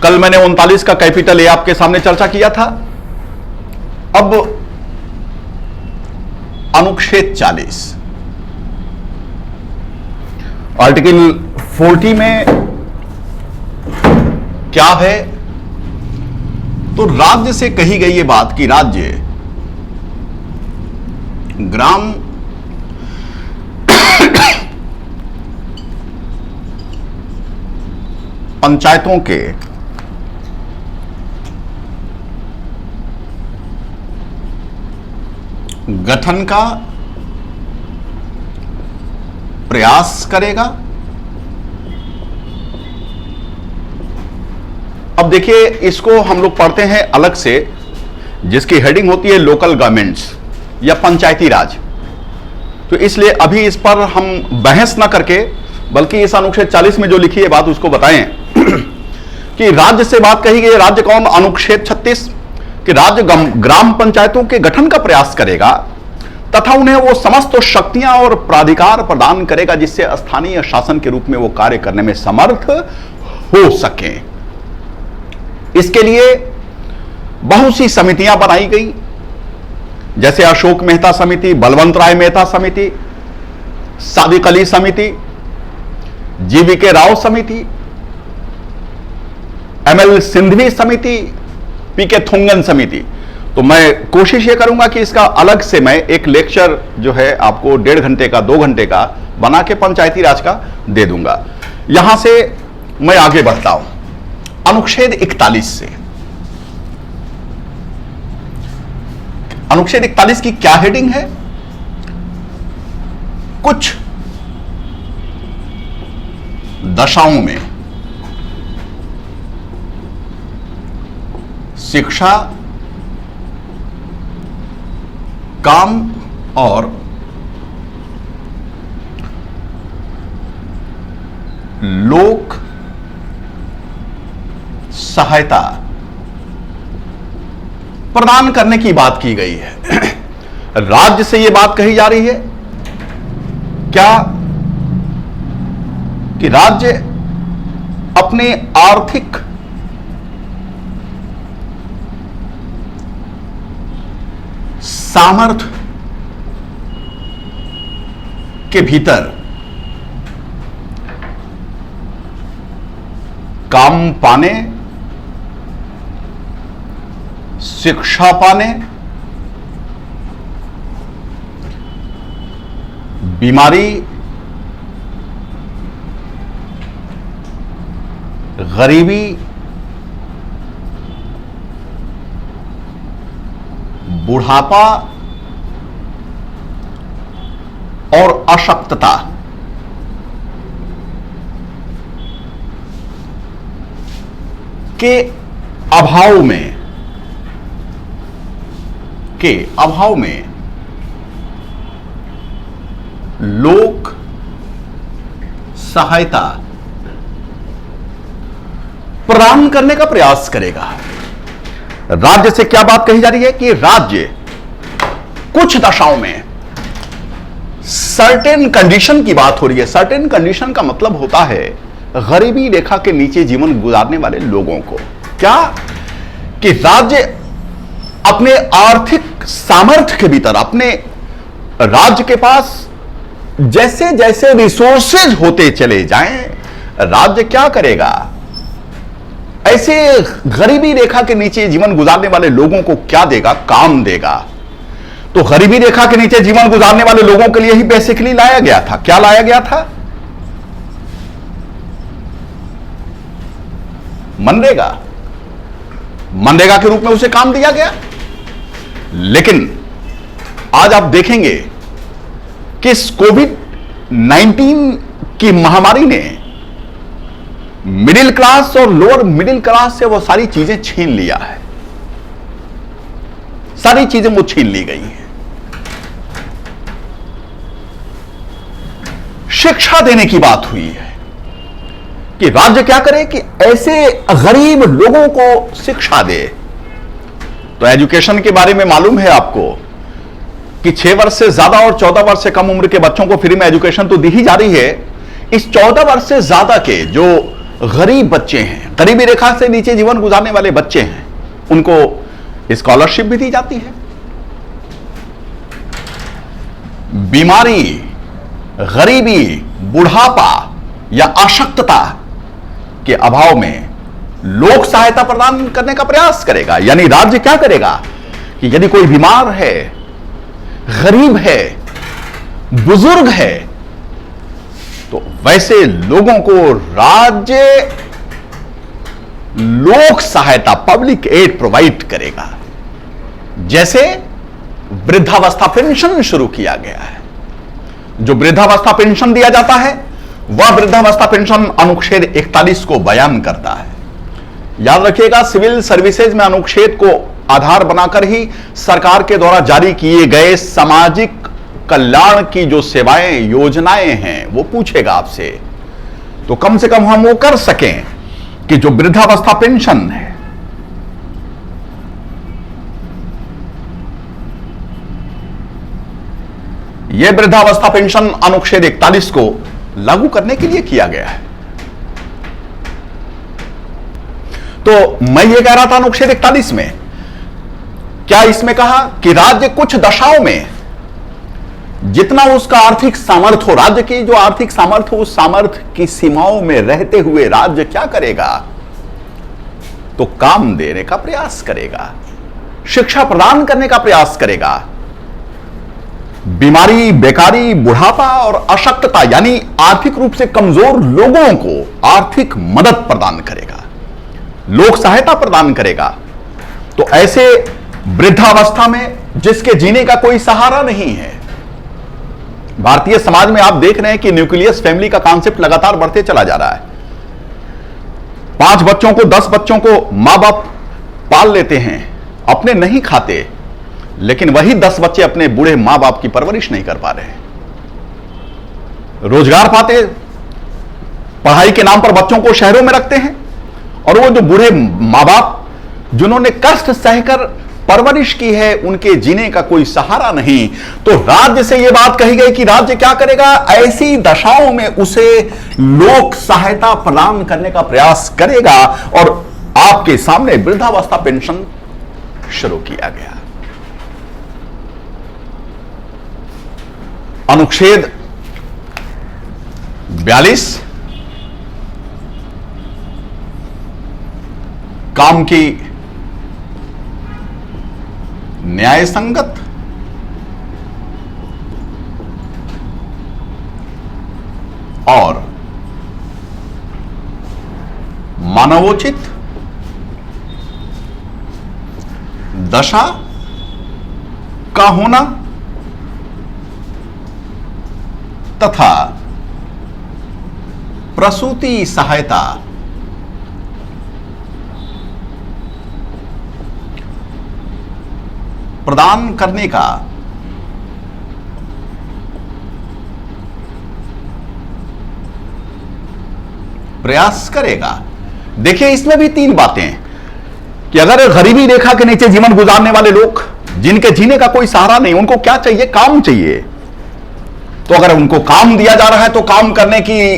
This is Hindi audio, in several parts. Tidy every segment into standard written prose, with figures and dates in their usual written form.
कल मैंने 39 का कैपिटल ए आपके सामने चर्चा किया था। अब अनुच्छेद 40 आर्टिकल 40 में क्या है? तो राज्य से कही गई ये बात कि राज्य ग्राम पंचायतों के गठन का प्रयास करेगा। अब देखिए, इसको हम लोग पढ़ते हैं अलग से, जिसकी हेडिंग होती है लोकल गवर्नमेंट्स या पंचायती राज। तो इसलिए अभी इस पर हम बहस ना करके, बल्कि इस अनुच्छेद 40 में जो लिखी है बात उसको बताएं कि राज्य से बात कही गई। राज्य कौन? अनुच्छेद 36 कि राज्य ग्राम पंचायतों के गठन का प्रयास करेगा तथा उन्हें वो समस्त शक्तियां और प्राधिकार प्रदान करेगा जिससे स्थानीय शासन के रूप में वो कार्य करने में समर्थ हो सके। इसके लिए बहुत सी समितियां बनाई गई, जैसे अशोक मेहता समिति, बलवंत राय मेहता समिति, सादिक अली समिति, जीवीके राव समिति, एमएल सिंधवी समिति, पीके थुंगन समिति। तो मैं कोशिश ये करूंगा कि इसका अलग से मैं एक लेक्चर जो है आपको 1.5 घंटे का 2 घंटे का बना के पंचायती राज का दे दूंगा। यहां से मैं आगे बढ़ता हूं अनुच्छेद 41 से। अनुच्छेद 41 की क्या हेडिंग है? कुछ दशाओं में शिक्षा, काम और लोक सहायता प्रदान करने की बात की गई है। राज्य से यह बात कही जा रही है क्या कि राज्य अपने आर्थिक सामर्थ्य के भीतर काम पाने, शिक्षा पाने, बीमारी, गरीबी, बुढ़ापा और अशक्तता के अभाव में लोक सहायता प्रदान करने का प्रयास करेगा। राज्य से क्या बात कही जा रही है कि राज्य कुछ दशाओं में सर्टेन कंडीशन की बात हो रही है। सर्टेन कंडीशन का मतलब होता है गरीबी रेखा के नीचे जीवन गुजारने वाले लोगों को। क्या कि राज्य अपने आर्थिक सामर्थ्य के भीतर, अपने राज्य के पास जैसे जैसे रिसोर्सेज होते चले जाएं, राज्य क्या करेगा? ऐसे गरीबी रेखा के नीचे जीवन गुजारने वाले लोगों को क्या देगा? काम देगा। तो गरीबी रेखा के नीचे जीवन गुजारने वाले लोगों के लिए ही बेसिकली लाया गया था। क्या लाया गया था? मनरेगा। मनरेगा के रूप में उसे काम दिया गया। लेकिन आज आप देखेंगे कि इस कोविड-19 की महामारी ने मिडिल क्लास और लोअर मिडिल क्लास से वो सारी चीजें छीन लिया है। सारी चीजें वो छीन ली गई हैं। शिक्षा देने की बात हुई है कि राज्य क्या करे कि ऐसे गरीब लोगों को शिक्षा दे। तो एजुकेशन के बारे में मालूम है आपको कि 6 वर्ष से ज्यादा और 14 वर्ष से कम उम्र के बच्चों को फ्री में एजुकेशन तो दी ही जा रही है। इस 14 वर्ष से ज्यादा के जो गरीब बच्चे हैं, गरीबी रेखा से नीचे जीवन गुजारने वाले बच्चे हैं, उनको स्कॉलरशिप भी दी जाती है। बीमारी, गरीबी, बुढ़ापा या अशक्तता के अभाव में लोक सहायता प्रदान करने का प्रयास करेगा। यानी राज्य क्या करेगा कि यदि कोई बीमार है, गरीब है, बुजुर्ग है, तो वैसे लोगों को राज्य लोक सहायता, पब्लिक एड प्रोवाइड करेगा। जैसे वृद्धावस्था पेंशन शुरू किया गया है। जो वृद्धावस्था पेंशन दिया जाता है वह वृद्धावस्था पेंशन अनुच्छेद 41 को बयान करता है। याद रखिएगा, सिविल सर्विसेज में अनुच्छेद को आधार बनाकर ही सरकार के द्वारा जारी किए गए सामाजिक कल्याण की जो सेवाएं, योजनाएं हैं, वो पूछेगा आपसे। तो कम से कम हम वो कर सकें कि जो वृद्धावस्था पेंशन है, यह वृद्धावस्था पेंशन अनुच्छेद 41 को लागू करने के लिए किया गया है। तो मैं ये कह रहा था अनुच्छेद 41 में, क्या इसमें कहा कि राज्य कुछ दशाओं में जितना उसका आर्थिक सामर्थ्य हो, राज्य की जो आर्थिक सामर्थ्य हो, उस सामर्थ्य की सीमाओं में रहते हुए राज्य क्या करेगा? तो काम देने का प्रयास करेगा, शिक्षा प्रदान करने का प्रयास करेगा। बीमारी, बेकारी, बुढ़ापा और अशक्तता यानी आर्थिक रूप से कमजोर लोगों को आर्थिक मदद प्रदान करेगा, लोक सहायता प्रदान करेगा। तो ऐसे वृद्धावस्था में जिसके जीने का कोई सहारा नहीं है, भारतीय समाज में आप देख रहे हैं कि न्यूक्लियस फैमिली का कॉन्सेप्ट लगातार बढ़ते चला जा रहा है। 5 बच्चों को, 10 बच्चों को मां बाप पाल लेते हैं, अपने नहीं खाते, लेकिन वही 10 बच्चे अपने बूढ़े मां बाप की परवरिश नहीं कर पा रहे हैं। रोजगार पाते, पढ़ाई के नाम पर बच्चों को शहरों में रखते हैं, और वो जो बूढ़े मां बाप जिन्होंने कष्ट सहकर परवरिश की है, उनके जीने का कोई सहारा नहीं। तो राज्य से यह बात कही गई कि राज्य क्या करेगा? ऐसी दशाओं में उसे लोक सहायता प्रदान करने का प्रयास करेगा। और आपके सामने वृद्धावस्था पेंशन शुरू किया गया। अनुच्छेद 42 काम की न्याय संगत और मानवोचित दशा का होना तथा प्रसूति सहायता प्रदान करने का प्रयास करेगा। देखिए, इसमें भी 3 बातें कि अगर गरीबी रेखा के नीचे जीवन गुजारने वाले लोग, जिनके जीने का कोई सहारा नहीं, उनको क्या चाहिए? काम चाहिए। तो अगर उनको काम दिया जा रहा है तो काम करने की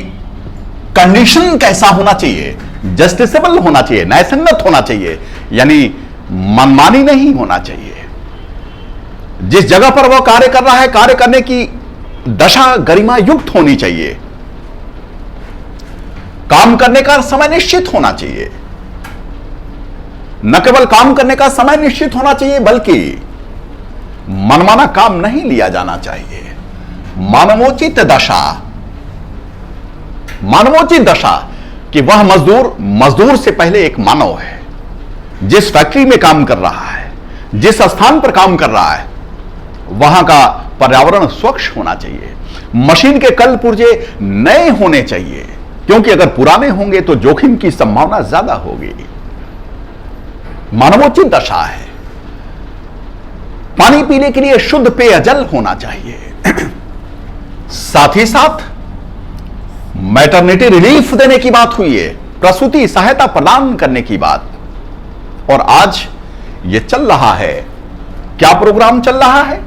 कंडीशन कैसा होना चाहिए? जस्टिसेबल होना चाहिए, न्यायसंगत होना चाहिए, यानी मनमानी नहीं होना चाहिए। जिस जगह पर वह कार्य कर रहा है, कार्य करने की दशा गरिमा युक्त होनी चाहिए। काम करने का समय निश्चित होना चाहिए। न केवल काम करने का समय निश्चित होना चाहिए, बल्कि मनमाना काम नहीं लिया जाना चाहिए। मानवोचित दशा, मानवोचित दशा कि वह मजदूर से पहले एक मानव है। जिस फैक्ट्री में काम कर रहा है, जिस स्थान पर काम कर रहा है, वहां का पर्यावरण स्वच्छ होना चाहिए। मशीन के कल पुर्जे नए होने चाहिए, क्योंकि अगर पुराने होंगे तो जोखिम की संभावना ज्यादा होगी। मानवोचित दशा है। पानी पीने के लिए शुद्ध पेयजल होना चाहिए। साथ ही साथ मैटरनिटी रिलीफ देने की बात हुई है, प्रसूति सहायता प्रदान करने की बात। और आज यह चल रहा है, क्या प्रोग्राम चल रहा है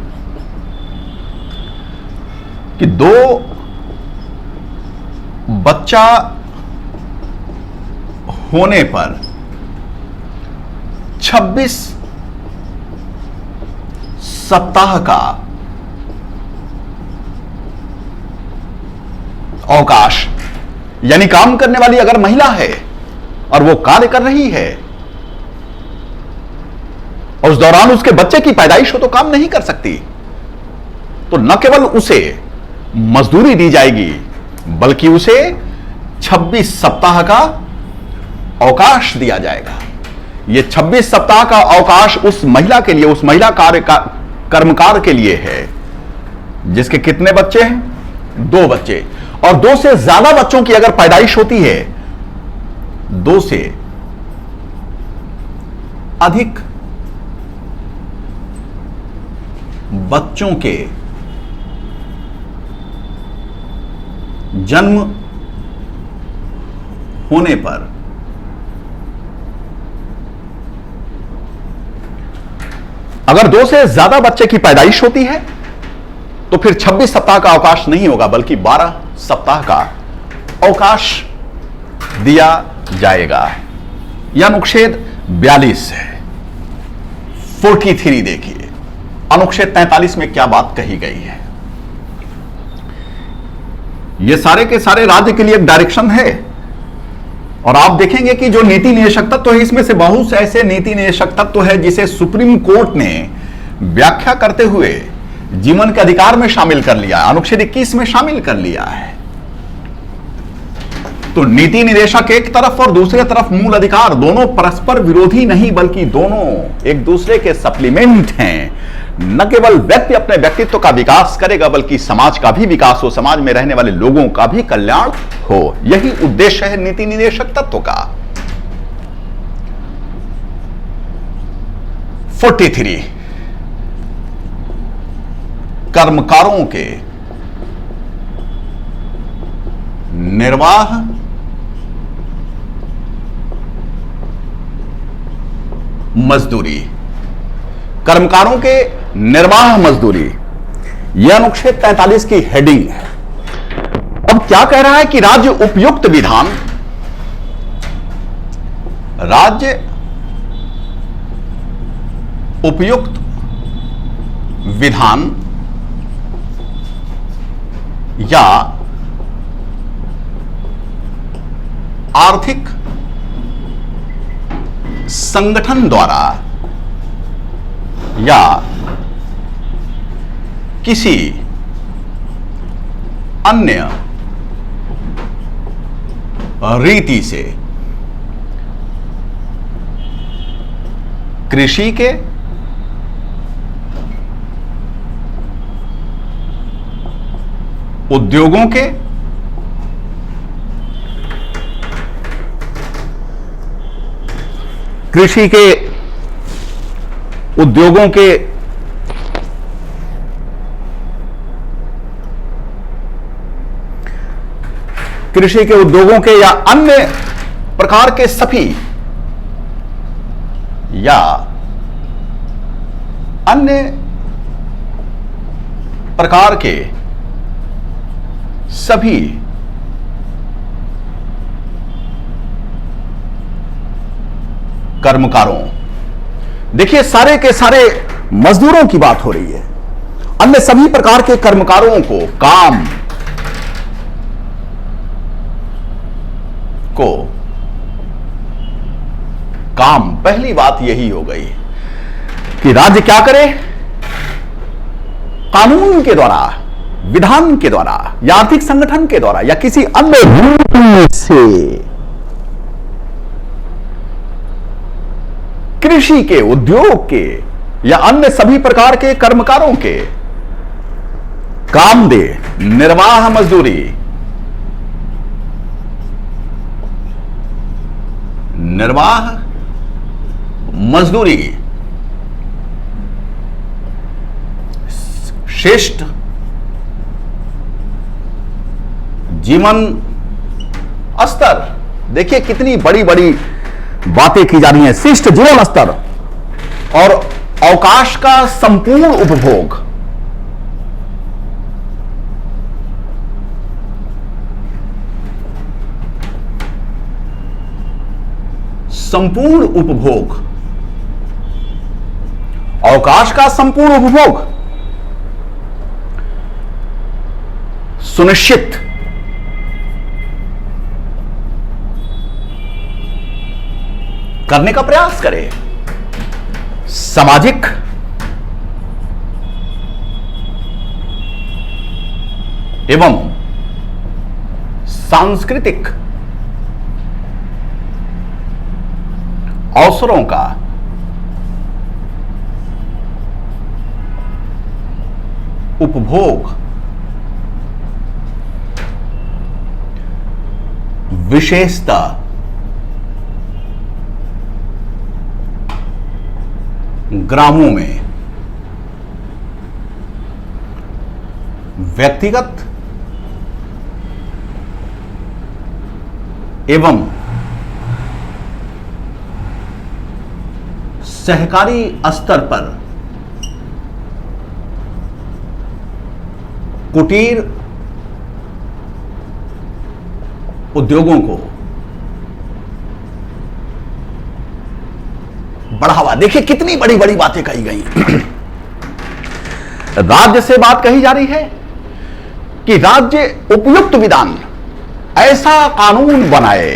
कि 2 बच्चा होने पर 26 सप्ताह का अवकाश, यानी काम करने वाली अगर महिला है और वो कार्य कर रही है और उस दौरान उसके बच्चे की पैदाइश हो तो काम नहीं कर सकती, तो न केवल उसे मजदूरी दी जाएगी बल्कि उसे 26 सप्ताह का अवकाश दिया जाएगा। यह 26 सप्ताह का अवकाश उस महिला के लिए, उस महिला कर्मकार के लिए है जिसके कितने बच्चे हैं? 2 बच्चे, और 2 से ज्यादा बच्चों की अगर पैदाइश होती है, 2 से अधिक बच्चों के जन्म होने पर अगर 2 से ज्यादा बच्चे की पैदाइश होती है तो फिर 26 सप्ताह का अवकाश नहीं होगा बल्कि 12 सप्ताह का अवकाश दिया जाएगा। यह अनुच्छेद 42 है। 43 देखिए, अनुच्छेद 43 में क्या बात कही गई है। यह सारे के सारे राज्य के लिए एक डायरेक्शन है और आप देखेंगे कि जो नीति निदेशक तत्व है, इसमें से बहुत से ऐसे नीति निदेशक तत्व है जिसे सुप्रीम कोर्ट ने व्याख्या करते हुए जीवन के अधिकार में शामिल कर लिया, अनुच्छेद 21 में शामिल कर लिया है। तो नीति निदेशक एक तरफ और दूसरे तरफ मूल अधिकार, दोनों परस्पर विरोधी नहीं बल्कि दोनों एक दूसरे के सप्लीमेंट हैं। न केवल व्यक्ति अपने व्यक्तित्व का विकास करेगा बल्कि समाज का भी विकास हो, समाज में रहने वाले लोगों का भी कल्याण हो, यही उद्देश्य है नीति निदेशक तत्व का। 43 कर्मकारों के निर्वाह मजदूरी, कर्मकारों के निर्वाह मजदूरी, यह अनुच्छेद 43 की हेडिंग है। अब क्या कह रहा है कि राज्य उपयुक्त विधान, राज्य उपयुक्त विधान या आर्थिक संगठन द्वारा या किसी अन्य रीति से कृषि के उद्योगों के कृषि के उद्योगों के कृषि के उद्योगों के या अन्य प्रकार के सभी या अन्य प्रकार के सभी कर्मकारों, देखिए सारे के सारे मजदूरों की बात हो रही है, अन्य सभी प्रकार के कर्मकारों को काम, पहली बात यही हो गई कि राज्य क्या करे, कानून के द्वारा, विधान के द्वारा या आर्थिक संगठन के द्वारा या किसी अन्य रीति से कृषि के, उद्योग के या अन्य सभी प्रकार के कर्मकारों के काम दे, निर्वाह मजदूरी, निर्वाह मजदूरी, श्रेष्ठ जीवन स्तर, देखिए कितनी बड़ी बड़ी बातें की जा रही हैं, शिष्ट जीवन स्तर और अवकाश का संपूर्ण उपभोग, संपूर्ण उपभोग, अवकाश का संपूर्ण उपभोग सुनिश्चित करने का प्रयास करें। सामाजिक एवं सांस्कृतिक अवसरों का उपभोग विशेषता ग्रामों में व्यक्तिगत एवं सहकारी स्तर पर कुटीर उद्योगों को बढ़ावा। देखिए कितनी बड़ी बड़ी बातें कही गई। राज्य से बात कही जा रही है कि राज्य उपयुक्त विधान, ऐसा कानून बनाए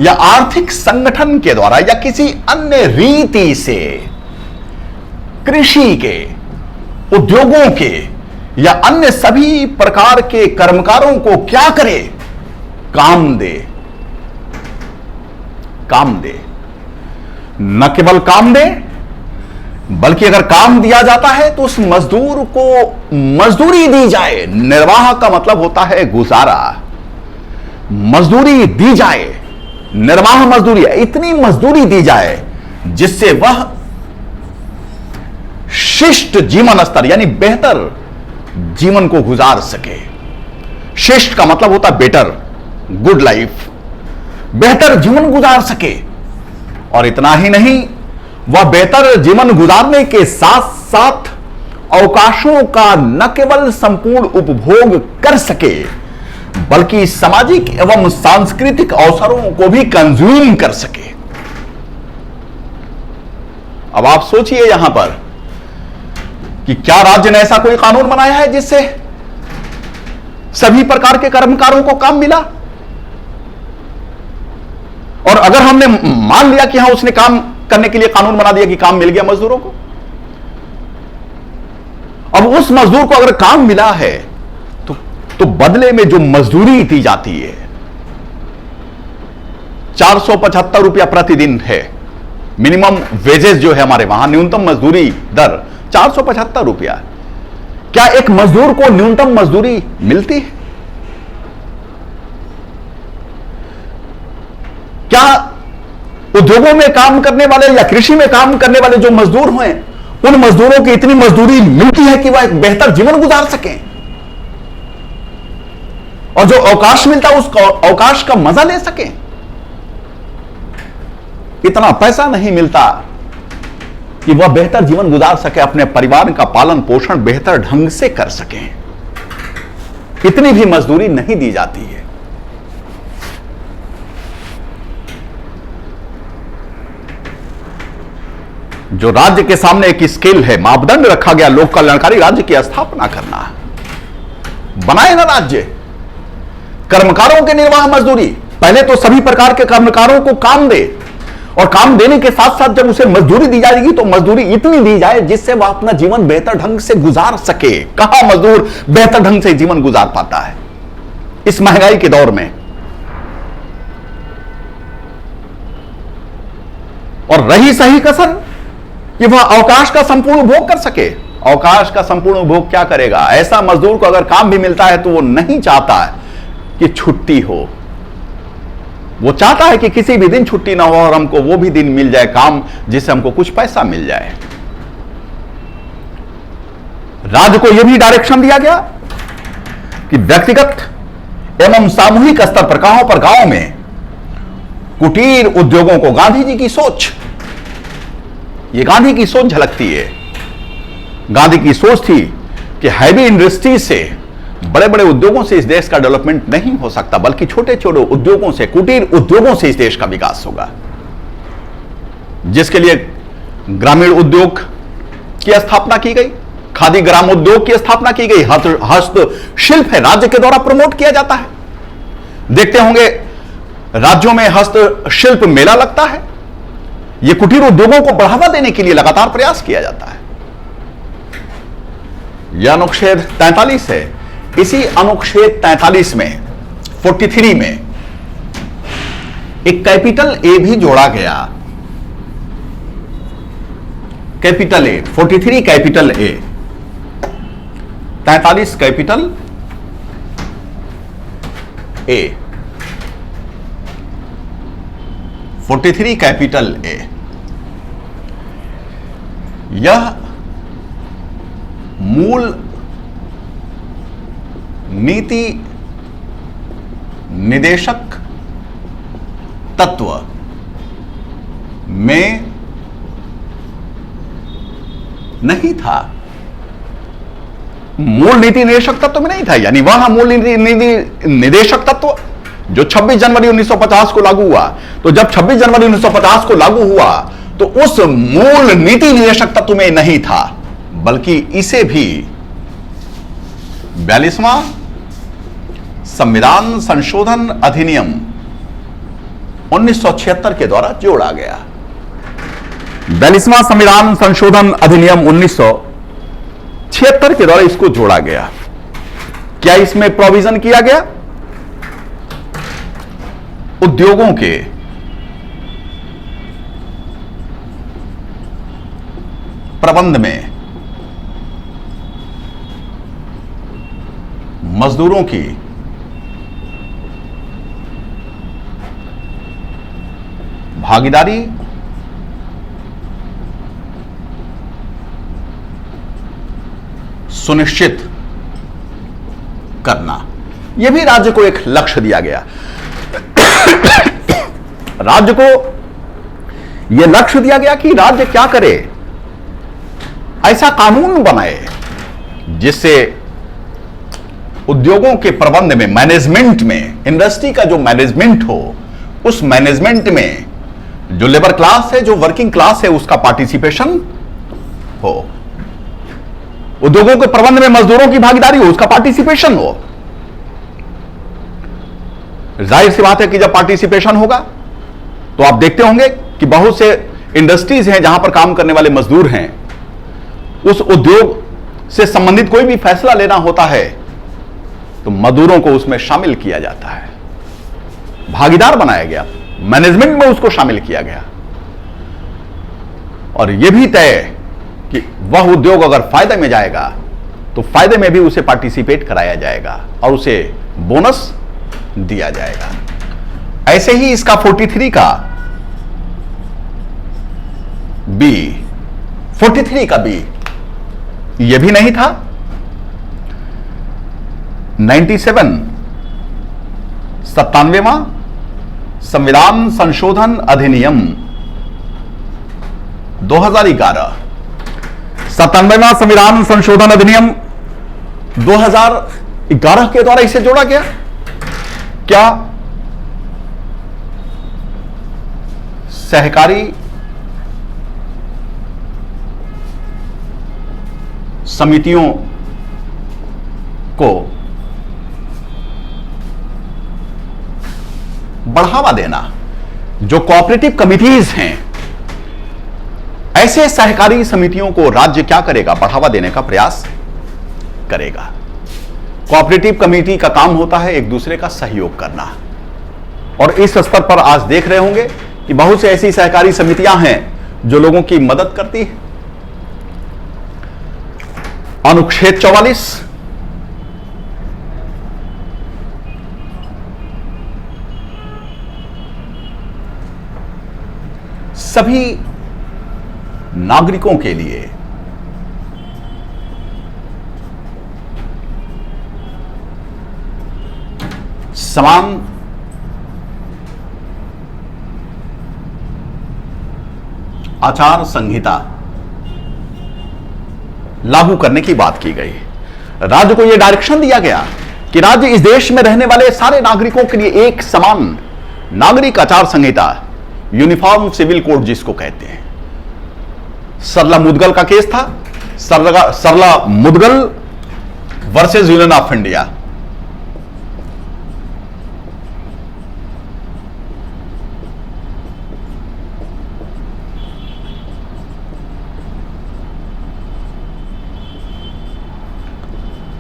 या आर्थिक संगठन के द्वारा या किसी अन्य रीति से कृषि के, उद्योगों के या अन्य सभी प्रकार के कर्मकारों को क्या करे, काम दे। काम दे, न केवल काम दे बल्कि अगर काम दिया जाता है तो उस मजदूर को मजदूरी दी जाए। निर्वाह का मतलब होता है गुजारा। मजदूरी दी जाए, निर्वाह मजदूरी, इतनी मजदूरी दी जाए जिससे वह शिष्ट जीवन स्तर यानी बेहतर जीवन को गुजार सके। शिष्ट का मतलब होता है बेटर, गुड लाइफ, बेहतर जीवन गुजार सके। और इतना ही नहीं, वह बेहतर जीवन गुजारने के साथ साथ अवकाशों का न केवल संपूर्ण उपभोग कर सके बल्कि सामाजिक एवं सांस्कृतिक अवसरों को भी कंज्यूम कर सके। अब आप सोचिए यहां पर कि क्या राज्य ने ऐसा कोई कानून बनाया है जिससे सभी प्रकार के कर्मकारों को काम मिला? और अगर हमने मान लिया कि हाँ उसने काम करने के लिए कानून बना दिया कि काम मिल गया मजदूरों को, अब उस मजदूर को अगर काम मिला है तो बदले में जो मजदूरी दी जाती है 475 रुपया प्रतिदिन है। मिनिमम वेजेस जो है हमारे वहां, न्यूनतम मजदूरी दर 475 रुपया। क्या एक मजदूर को न्यूनतम मजदूरी मिलती है? क्या उद्योगों में काम करने वाले या कृषि में काम करने वाले जो मजदूर हैं उन मजदूरों की इतनी मजदूरी मिलती है कि वह एक बेहतर जीवन गुजार सकें? और जो अवकाश मिलता है उस अवकाश का मजा ले सकें? इतना पैसा नहीं मिलता कि वह बेहतर जीवन गुजार सके, अपने परिवार का पालन पोषण बेहतर ढंग से कर सकें। इतनी भी मजदूरी नहीं दी जाती है। जो राज्य के सामने एक स्केल है, मापदंड रखा गया लोक कल्याणकारी राज्य की स्थापना करना। बनाए ना राज्य कर्मकारों के निर्वाह मजदूरी, पहले तो सभी प्रकार के कर्मकारों को काम दे और काम देने के साथ साथ जब उसे मजदूरी दी जाएगी तो मजदूरी इतनी दी जाए जिससे वह अपना जीवन बेहतर ढंग से गुजार सके। कहां मजदूर बेहतर ढंग से जीवन गुजार पाता है इस महंगाई के दौर में? और रही सही कसर कि वह अवकाश का संपूर्ण उपभोग कर सके। अवकाश का संपूर्ण उपभोग क्या करेगा? ऐसा मजदूर को अगर काम भी मिलता है तो वो नहीं चाहता है कि छुट्टी हो। वो चाहता है कि किसी भी दिन छुट्टी ना हो और हमको वो भी दिन मिल जाए काम जिससे हमको कुछ पैसा मिल जाए। राज्य को यह भी डायरेक्शन दिया गया कि व्यक्तिगत एवं सामूहिक स्तर पर कहां पर गांव में कुटीर उद्योगों को, गांधी जी की सोच, ये गांधी की सोच झलकती है। गांधी की सोच थी कि हैवी इंडस्ट्री से बड़े बड़े उद्योगों से इस देश का डेवलपमेंट नहीं हो सकता, बल्कि छोटे छोटे उद्योगों से, कुटीर उद्योगों से इस देश का विकास होगा, जिसके लिए ग्रामीण उद्योग की स्थापना की गई, खादी ग्राम उद्योग की स्थापना की गई, हस्तशिल्प है राज्य के द्वारा प्रमोट किया जाता है। देखते होंगे राज्यों में हस्तशिल्प मेला लगता है। यह कुटीर उद्योगों को बढ़ावा देने के लिए लगातार प्रयास किया जाता है। यह अनुच्छेद 43 है। इसी अनुच्छेद 43 में 43 में एक कैपिटल ए भी जोड़ा गया। Capital A, 43 capital A, 43 capital A, 43 capital A. यह मूल नीति निदेशक तत्व में नहीं था। मूल नीति निदेशक तत्व में नहीं था, यानी वह मूल नीति निदेशक तत्व जो 26 जनवरी 1950 को लागू हुआ, तो जब 26 जनवरी 1950 को लागू हुआ तो उस मूल नीति निदेशक तत्व में नहीं था, बल्कि इसे भी 42वां संविधान संशोधन अधिनियम 1976 के द्वारा जोड़ा गया। 42वां संविधान संशोधन अधिनियम 1976 के द्वारा इसको जोड़ा गया। क्या इसमें प्रोविजन किया गया? उद्योगों के प्रबंध में मजदूरों की भागीदारी सुनिश्चित करना, यह भी राज्य को एक लक्ष्य दिया गया। राज्य को यह लक्ष्य दिया गया कि राज्य क्या करे, ऐसा कानून बनाए जिससे उद्योगों के प्रबंध में, मैनेजमेंट में, इंडस्ट्री का जो मैनेजमेंट हो, उस मैनेजमेंट में जो लेबर क्लास है, जो वर्किंग क्लास है, उसका पार्टिसिपेशन हो। उद्योगों के प्रबंध में मजदूरों की भागीदारी हो, उसका पार्टिसिपेशन हो। जाहिर सी बात है कि जब पार्टिसिपेशन होगा तो आप देखते होंगे कि बहुत से इंडस्ट्रीज हैं जहां पर काम करने वाले मजदूर हैं, उस उद्योग से संबंधित कोई भी फैसला लेना होता है तो मजदूरों को उसमें शामिल किया जाता है, भागीदार बनाया गया, मैनेजमेंट में उसको शामिल किया गया, और यह भी तय कि वह उद्योग अगर फायदे में जाएगा तो फायदे में भी उसे पार्टिसिपेट कराया जाएगा और उसे बोनस दिया जाएगा। ऐसे ही इसका 43 का बी, 43 का बी यह भी नहीं था। 97वां संविधान संशोधन अधिनियम 2011, 97वां संविधान संशोधन अधिनियम 2011 के द्वारा इसे जोड़ा गया। क्या सहकारी समितियों को बढ़ावा देना, जो कोऑपरेटिव कमिटीज हैं, ऐसे सहकारी समितियों को राज्य क्या करेगा? बढ़ावा देने का प्रयास करेगा। कोऑपरेटिव कमेटी का काम होता है एक दूसरे का सहयोग करना, और इस स्तर पर आज देख रहे होंगे कि बहुत से ऐसी सहकारी समितियां हैं जो लोगों की मदद करती है। अनुच्छेद 44, सभी नागरिकों के लिए समान आचार संहिता लागू करने की बात की गई। राज्य को यह डायरेक्शन दिया गया कि राज्य इस देश में रहने वाले सारे नागरिकों के लिए एक समान नागरिक आचार संहिता, यूनिफॉर्म सिविल कोड जिसको कहते हैं। सरला मुदगल का केस था, Sarla Mudgal versus Union of India.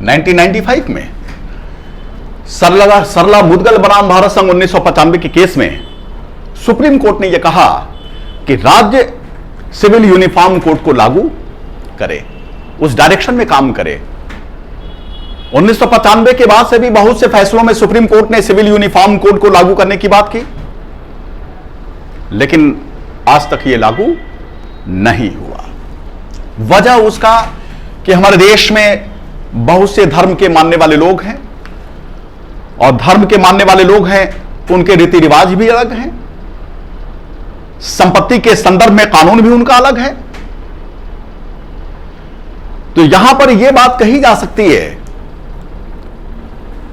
(1995) में सरला मुदगल बनाम भारत संघ 1995 के केस में सुप्रीम कोर्ट ने यह कहा कि राज्य सिविल यूनिफॉर्म कोड को लागू करे, उस डायरेक्शन में काम करे। 1995 के बाद से भी बहुत से फैसलों में सुप्रीम कोर्ट ने सिविल यूनिफॉर्म कोड को लागू करने की बात की, लेकिन आज तक यह लागू नहीं हुआ। वजह उसका कि हमारे देश में बहुत से धर्म के मानने वाले लोग हैं, और धर्म के मानने वाले लोग हैं तो उनके रीति रिवाज भी अलग हैं, संपत्ति के संदर्भ में कानून भी उनका अलग है। तो यहां पर यह बात कही जा सकती है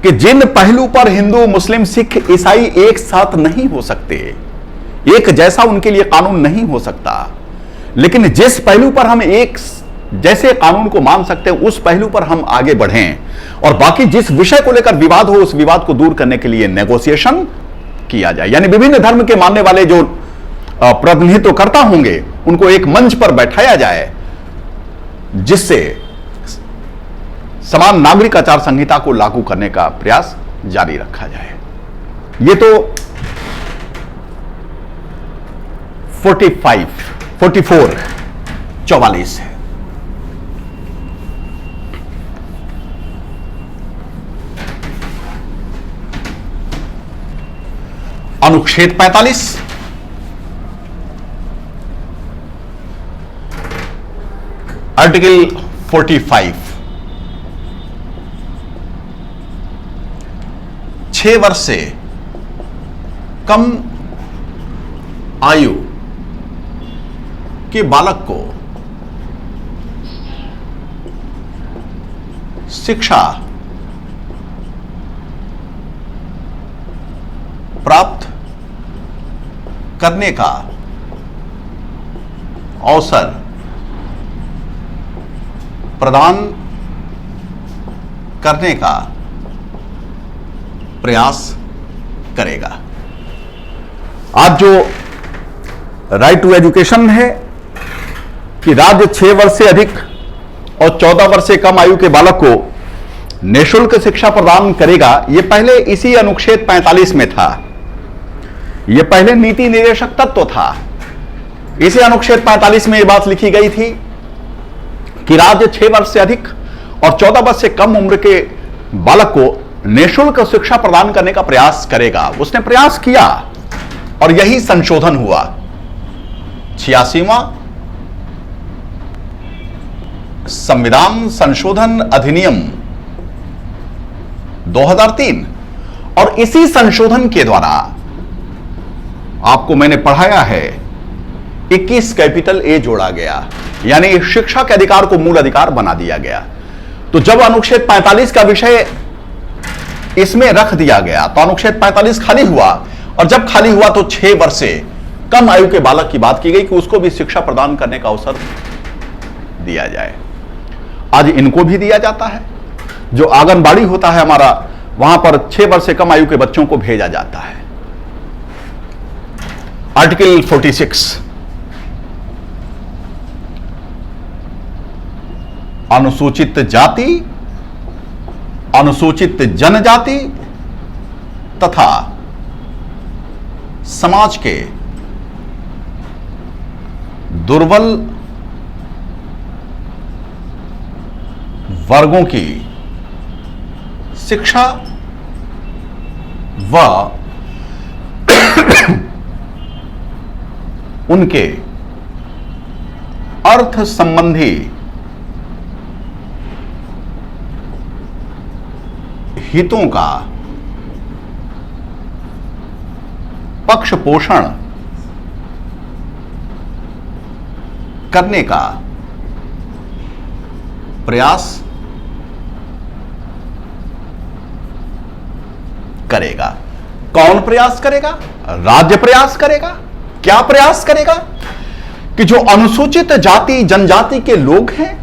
कि जिन पहलू पर हिंदू, मुस्लिम, सिख, ईसाई एक साथ नहीं हो सकते, एक जैसा उनके लिए कानून नहीं हो सकता, लेकिन जिस पहलू पर हम एक जैसे कानून को मान सकते हैं उस पहलू पर हम आगे बढ़ें, और बाकी जिस विषय को लेकर विवाद हो उस विवाद को दूर करने के लिए नेगोशिएशन किया जाए। यानी विभिन्न धर्म के मानने वाले जो प्रतिनिधित्व करता होंगे उनको एक मंच पर बैठाया जाए, जिससे समान नागरिक आचार संहिता को लागू करने का प्रयास जारी रखा जाए। ये तो 44 है। अनुच्छेद 45 आर्टिकल 45 6 वर्ष से कम आयु के बालक को शिक्षा प्राप्त करने का अवसर प्रदान करने का प्रयास करेगा। आज जो राइट टू एजुकेशन है कि राज्य 6 वर्ष से अधिक और 14 वर्ष से कम आयु के बालक को निःशुल्क शिक्षा प्रदान करेगा, यह पहले इसी अनुच्छेद 45 में था। यह पहले नीति निर्देशक तत्व था। इसी अनुच्छेद 45 में यह बात लिखी गई थी कि राज्य 6 वर्ष से अधिक और 14 वर्ष से कम उम्र के बालक को निःशुल्क शिक्षा प्रदान करने का प्रयास करेगा। उसने प्रयास किया और यही संशोधन हुआ। 86वां संविधान संशोधन अधिनियम 2003, और इसी संशोधन के द्वारा आपको मैंने पढ़ाया है 21 कैपिटल ए जोड़ा गया, यानी शिक्षा के अधिकार को मूल अधिकार बना दिया गया। तो जब अनुच्छेद 45 का विषय इसमें रख दिया गया तो अनुच्छेद 45 खाली हुआ, और जब खाली हुआ तो 6 वर्ष से कम आयु के बालक की बात की गई कि उसको भी शिक्षा प्रदान करने का अवसर दिया जाए। आज इनको भी दिया जाता है। जो आंगनबाड़ी होता है हमारा, वहां पर 6 वर्ष से कम आयु के बच्चों को भेजा जाता है। आर्टिकल 46 अनुसूचित जाति, अनुसूचित जनजाति तथा समाज के दुर्बल वर्गों की शिक्षा व उनके अर्थ संबंधी हितों का पक्ष पोषण करने का प्रयास करेगा। कौन प्रयास करेगा? राज्य प्रयास करेगा। क्या प्रयास करेगा? कि जो अनुसूचित जाति जनजाति के लोग हैं,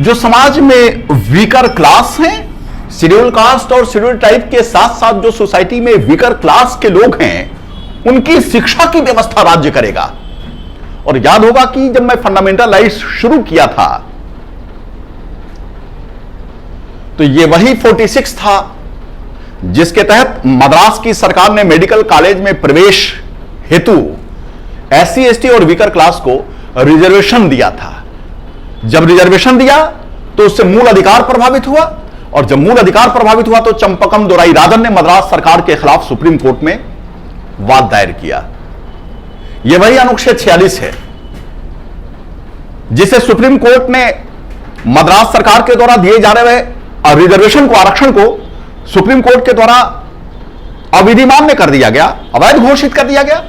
जो समाज में वीकर क्लास हैं, शेड्यूल कास्ट और शेड्यूल ट्राइब के साथ साथ जो सोसाइटी में वीकर क्लास के लोग हैं, उनकी शिक्षा की व्यवस्था राज्य करेगा। और याद होगा कि जब मैं फंडामेंटल राइट्स शुरू किया था तो ये वही 46 था जिसके तहत मद्रास की सरकार ने मेडिकल कॉलेज में प्रवेश हेतु SC ST और वीकर क्लास को रिजर्वेशन दिया था। जब रिजर्वेशन दिया तो उससे मूल अधिकार प्रभावित हुआ, और जब मूल अधिकार प्रभावित हुआ तो चंपकम दोराई राजन ने मद्रास सरकार के खिलाफ सुप्रीम कोर्ट में वाद दायर किया। यह वही अनुच्छेद 46 है जिसे सुप्रीम कोर्ट ने मद्रास सरकार के द्वारा दिए जा रहे रिजर्वेशन को, आरक्षण को सुप्रीम कोर्ट के द्वारा अविधिमान्य कर दिया गया, अवैध घोषित कर दिया गया।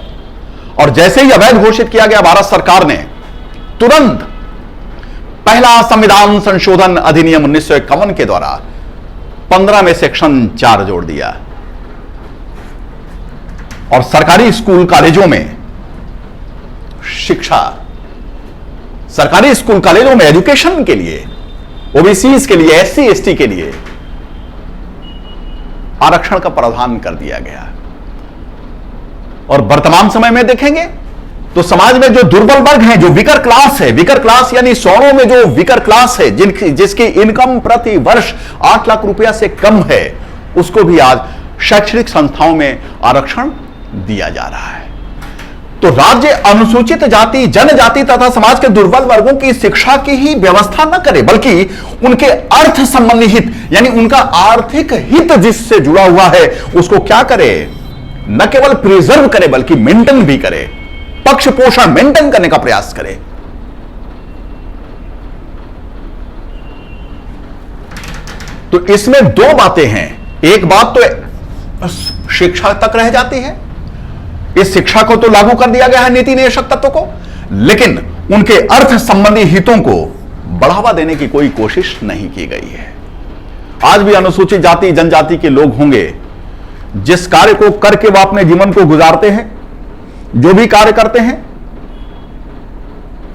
और जैसे ही अवैध घोषित किया गया, भारत सरकार ने तुरंत पहला संविधान संशोधन अधिनियम 1951 के द्वारा 15 में सेक्शन 4 जोड़ दिया और सरकारी स्कूल कॉलेजों में शिक्षा, सरकारी स्कूल कॉलेजों में एजुकेशन के लिए, ओबीसी के लिए, SC ST के लिए आरक्षण का प्रावधान कर दिया गया। और वर्तमान समय में देखेंगे तो समाज में जो दुर्बल वर्ग हैं, जो वीकर क्लास है, वीकर क्लास यानी सवर्णों में जो वीकर क्लास है, जिसकी इनकम प्रति वर्ष 8 लाख रुपया से कम है, उसको भी आज शैक्षणिक संस्थाओं में आरक्षण दिया जा रहा है। तो राज्य अनुसूचित जाति जनजाति तथा समाज के दुर्बल वर्गों की शिक्षा की ही व्यवस्था न करे, बल्कि उनके अर्थ संबंधी हित यानी उनका आर्थिक हित जिससे जुड़ा हुआ है उसको क्या करे? न केवल प्रिजर्व करे बल्कि मेंटेन भी करे, पक्ष पोषण मेंटेन करने का प्रयास करे। तो इसमें दो बातें हैं। एक बात तो शिक्षा तक रह जाती है, इस शिक्षा को तो लागू कर दिया गया है नीति निदेशक तत्व को, लेकिन उनके अर्थ संबंधी हितों को बढ़ावा देने की कोई कोशिश नहीं की गई है। आज भी अनुसूचित जाति जनजाति के लोग होंगे जिस कार्य को करके वो अपने जीवन को गुजारते हैं, जो भी कार्य करते हैं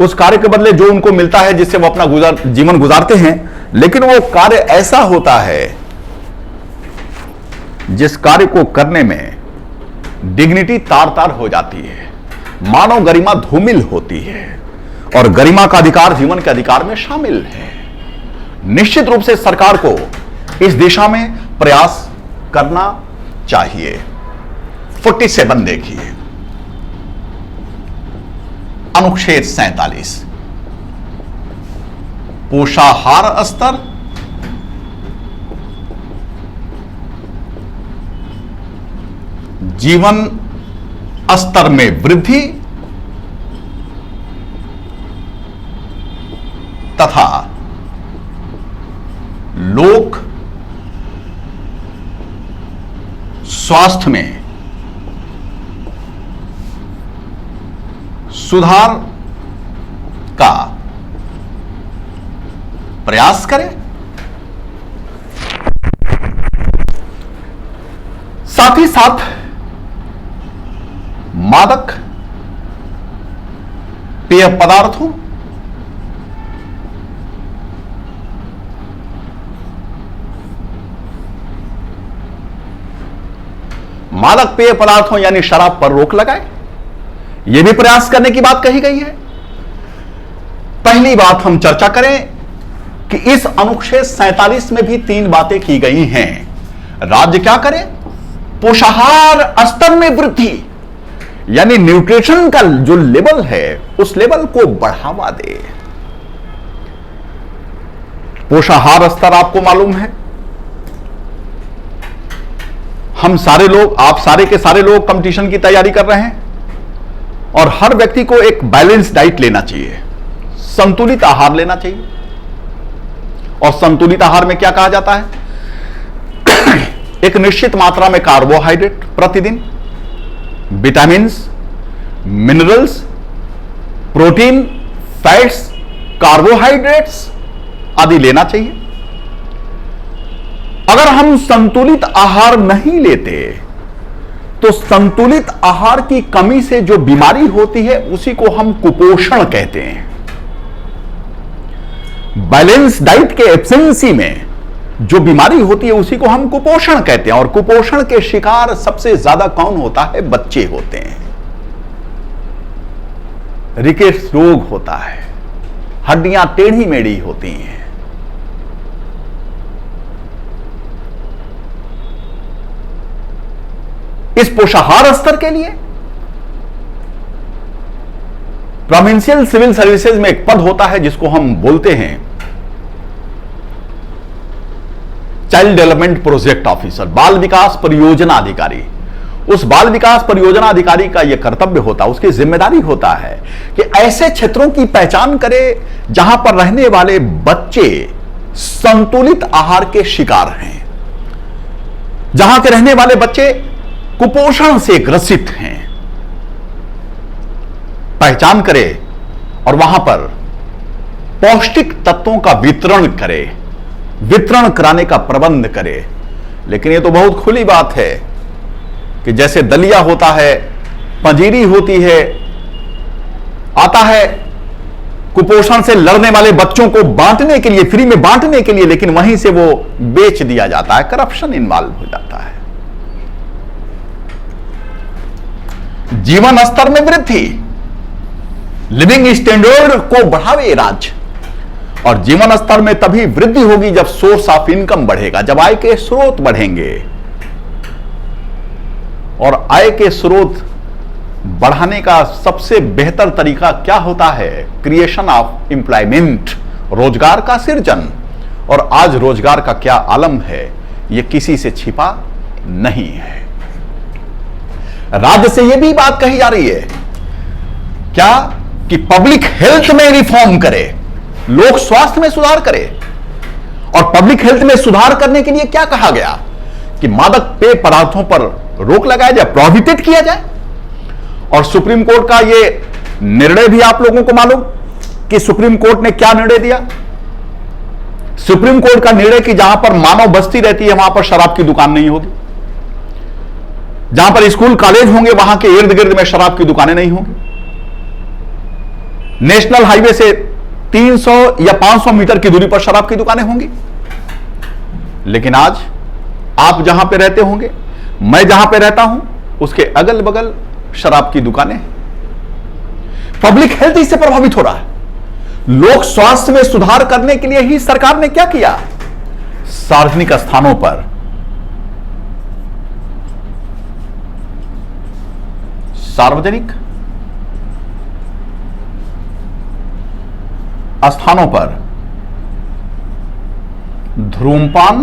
उस कार्य के बदले जो उनको मिलता है जिससे वो अपना जीवन गुजारते हैं, लेकिन वो कार्य ऐसा होता है जिस कार्य को करने में डिग्निटी तार तार हो जाती है, मानव गरिमा धूमिल होती है और गरिमा का अधिकार जीवन के अधिकार में शामिल है। निश्चित रूप से सरकार को इस दिशा में प्रयास करना चाहिए। 47 देखिए, अनुच्छेद 47 पोषाहार स्तर, जीवन स्तर में वृद्धि तथा लोक स्वास्थ्य में सुधार का प्रयास करें। साथ ही साथ मादक पेय पदार्थों, मादक पेय पदार्थों यानी शराब पर रोक लगाए, यह भी प्रयास करने की बात कही गई है। पहली बात हम चर्चा करें कि इस अनुच्छेद 47 में भी 3 बातें की गई हैं। राज्य क्या करे? पोषाहार स्तर में वृद्धि यानी न्यूट्रिशन का जो लेवल है उस लेवल को बढ़ावा दे। पोषाहार स्तर आपको मालूम है, हम सारे लोग, आप सारे के सारे लोग कंपटीशन की तैयारी कर रहे हैं और हर व्यक्ति को एक बैलेंस डाइट लेना चाहिए, संतुलित आहार लेना चाहिए। और संतुलित आहार में क्या कहा जाता है? एक निश्चित मात्रा में कार्बोहाइड्रेट प्रतिदिन, vitamins, minerals, protein, fats, carbohydrates आदि लेना चाहिए। अगर हम संतुलित आहार नहीं लेते तो संतुलित आहार की कमी से जो बीमारी होती है उसी को हम कुपोषण कहते हैं। बैलेंस डाइट के एब्सेंसी में जो बीमारी होती है उसी को हम कुपोषण कहते हैं। और कुपोषण के शिकार सबसे ज्यादा कौन होता है? बच्चे होते हैं। रिकेट्स रोग होता है, हड्डियां टेढ़ी मेढ़ी होती हैं। इस पोषाहार स्तर के लिए प्रोविंशियल सिविल सर्विसेज में एक पद होता है जिसको हम बोलते हैं चाइल्ड डेवलपमेंट प्रोजेक्ट ऑफिसर, बाल विकास परियोजना अधिकारी। उस बाल विकास परियोजना अधिकारी का यह कर्तव्य होता है, उसकी जिम्मेदारी होता है कि ऐसे क्षेत्रों की पहचान करे जहां पर रहने वाले बच्चे संतुलित आहार के शिकार हैं, जहां के रहने वाले बच्चे कुपोषण से ग्रसित हैं, पहचान करे और वहां पर पौष्टिक तत्वों का वितरण करे, वितरण कराने का प्रबंध करे। लेकिन यह तो बहुत खुली बात है कि जैसे दलिया होता है, पंजीरी होती है, आता है कुपोषण से लड़ने वाले बच्चों को बांटने के लिए, फ्री में बांटने के लिए, लेकिन वहीं से वो बेच दिया जाता है, करप्शन इन्वॉल्व हो जाता है। जीवन स्तर में वृद्धि, लिविंग स्टैंडर्ड को बढ़ावे राज्य। और जीवन स्तर में तभी वृद्धि होगी जब सोर्स ऑफ इनकम बढ़ेगा, जब आय के स्रोत बढ़ेंगे। और आय के स्रोत बढ़ाने का सबसे बेहतर तरीका क्या होता है? क्रिएशन ऑफ एम्प्लॉयमेंट, रोजगार का सृजन। और आज रोजगार का क्या आलम है, यह किसी से छिपा नहीं है। राज्य से यह भी बात कही जा रही है क्या कि पब्लिक हेल्थ में रिफॉर्म करे, लोक स्वास्थ्य में सुधार करे। और पब्लिक हेल्थ में सुधार करने के लिए क्या कहा गया कि मादक पेय पदार्थों पर रोक लगाया जाए, प्रोहिबिटेड किया जाए। और सुप्रीम कोर्ट का यह निर्णय भी आप लोगों को मालूम कि सुप्रीम कोर्ट ने क्या निर्णय दिया। सुप्रीम कोर्ट का निर्णय कि जहां पर मानव बस्ती रहती है वहां पर शराब की दुकान नहीं होगी, जहां पर स्कूल कॉलेज होंगे वहां के इर्द गिर्द में शराब की दुकानें नहीं होंगी। नेशनल हाईवे से 300 या 500 मीटर की दूरी पर शराब की दुकानें होंगी। लेकिन आज आप जहां पे रहते होंगे, मैं जहां पे रहता हूं, उसके अगल बगल शराब की दुकानें। पब्लिक हेल्थ इससे प्रभावित हो रहा है। लोक स्वास्थ्य में सुधार करने के लिए ही सरकार ने क्या किया? सार्वजनिक स्थानों पर सार्वजनिक स्थानों पर धूम्रपान,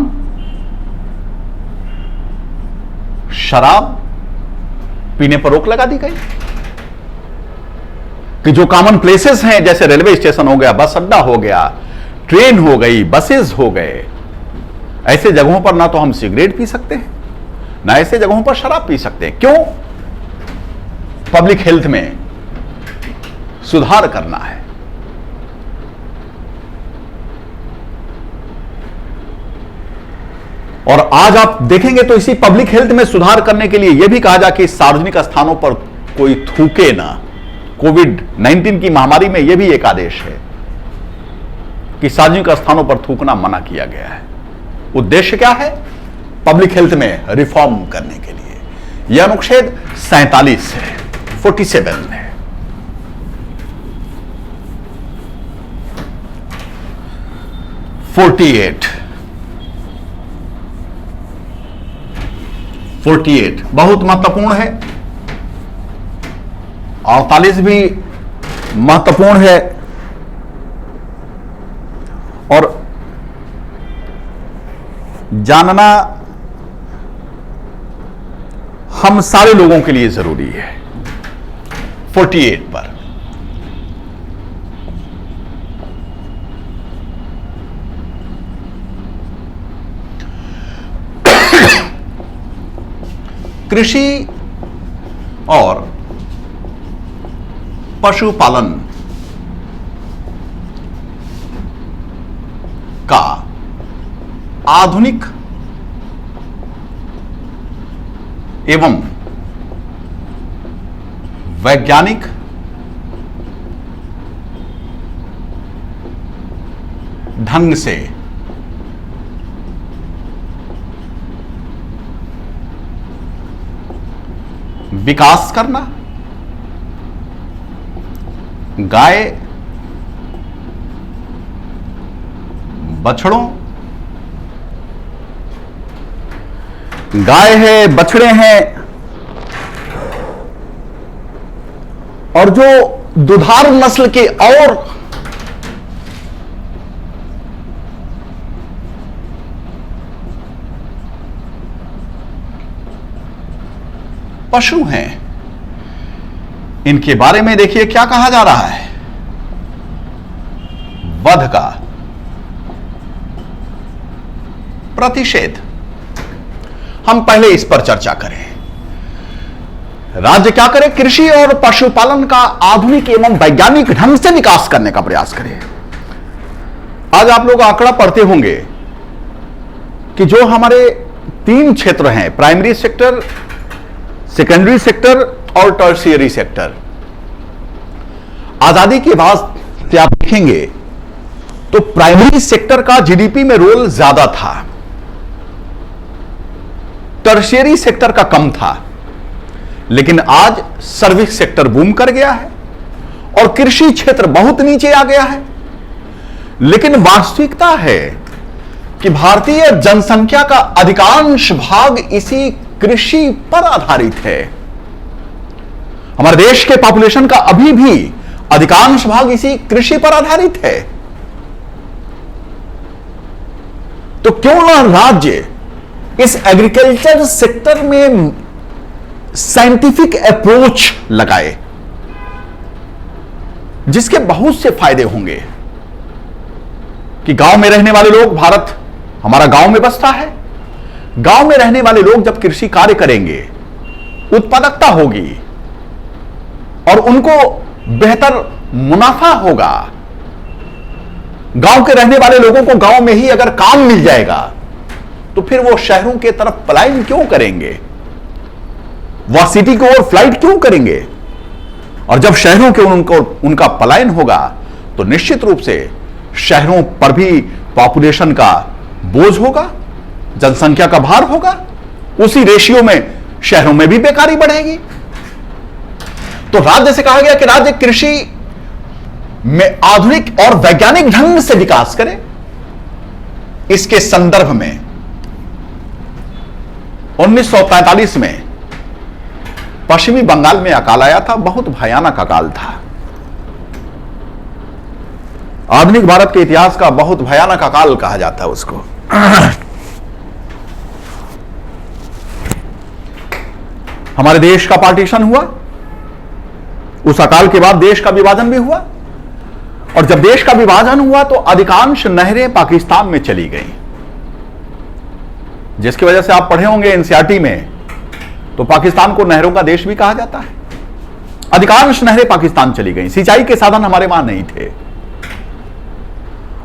शराब पीने पर रोक लगा दी गई। कि जो कॉमन प्लेसेस हैं जैसे रेलवे स्टेशन हो गया, बस अड्डा हो गया, ट्रेन हो गई, बसेस हो गए, ऐसे जगहों पर ना तो हम सिगरेट पी सकते हैं, ना ऐसे जगहों पर शराब पी सकते हैं। क्यों? पब्लिक हेल्थ में सुधार करना है। और आज आप देखेंगे तो इसी पब्लिक हेल्थ में सुधार करने के लिए यह भी कहा जा कि सार्वजनिक स्थानों पर कोई थूके ना। कोविड-19 की महामारी में यह भी एक आदेश है कि सार्वजनिक स्थानों पर थूकना मना किया गया है। उद्देश्य क्या है? पब्लिक हेल्थ में रिफॉर्म करने के लिए। यह अनुच्छेद 47 है, 47 है। फोर्टी 48 बहुत महत्वपूर्ण है। 48 भी महत्वपूर्ण है। और जानना हम सारे लोगों के लिए जरूरी है। 48 पर कृषि और पशुपालन का आधुनिक एवं वैज्ञानिक ढंग से विकास करना, गाय बछड़ों, गाय है, बछड़े हैं और जो दुधारू नस्ल के और पशु हैं, इनके बारे में देखिए क्या कहा जा रहा है। वध का प्रतिषेध। हम पहले इस पर चर्चा करें। राज्य क्या करे? कृषि और पशुपालन का आधुनिक एवं वैज्ञानिक ढंग से विकास करने का प्रयास करे। आज आप लोग आंकड़ा पढ़ते होंगे कि जो हमारे 3 क्षेत्र हैं, प्राइमरी सेक्टर, सेकेंडरी सेक्टर और टर्शियरी सेक्टर, आजादी के बाद से आप देखेंगे तो प्राइमरी सेक्टर का जीडीपी में रोल ज्यादा था, टर्शियरी सेक्टर का कम था। लेकिन आज सर्विस सेक्टर बूम कर गया है और कृषि क्षेत्र बहुत नीचे आ गया है। लेकिन वास्तविकता है कि भारतीय जनसंख्या का अधिकांश भाग इसी कृषि पर आधारित है। हमारे देश के पॉपुलेशन का अभी भी अधिकांश भाग इसी कृषि पर आधारित है। तो क्यों ना राज्य इस एग्रीकल्चर सेक्टर में साइंटिफिक अप्रोच लगाए, जिसके बहुत से फायदे होंगे कि गांव में रहने वाले लोग, भारत हमारा गांव में बसता है, गांव में रहने वाले लोग जब कृषि कार्य करेंगे, उत्पादकता होगी और उनको बेहतर मुनाफा होगा। गांव के रहने वाले लोगों को गांव में ही अगर काम मिल जाएगा तो फिर वो शहरों के तरफ पलायन क्यों करेंगे, वह सिटी की ओर फ्लाइट क्यों करेंगे? और जब शहरों के उनका पलायन होगा तो निश्चित रूप से शहरों पर भी पॉपुलेशन का बोझ होगा, जनसंख्या का भार होगा। उसी रेशियो में शहरों में भी बेकारी बढ़ेगी। तो राज्य से कहा गया कि राज्य कृषि में आधुनिक और वैज्ञानिक ढंग से विकास करे। इसके संदर्भ में 1945 में पश्चिमी बंगाल में अकाल आया था, बहुत भयानक अकाल था। आधुनिक भारत के इतिहास का बहुत भयानक अकाल कहा जाता है उसको। हमारे देश का पार्टीशन हुआ, उस अकाल के बाद देश का विभाजन भी हुआ, और जब देश का विभाजन हुआ तो अधिकांश नहरें पाकिस्तान में चली गईं, जिसकी वजह से आप पढ़े होंगे एनसीईआरटी में, तो पाकिस्तान को नहरों का देश भी कहा जाता है। अधिकांश नहरें पाकिस्तान चली गईं, सिंचाई के साधन हमारे वहां नहीं थे।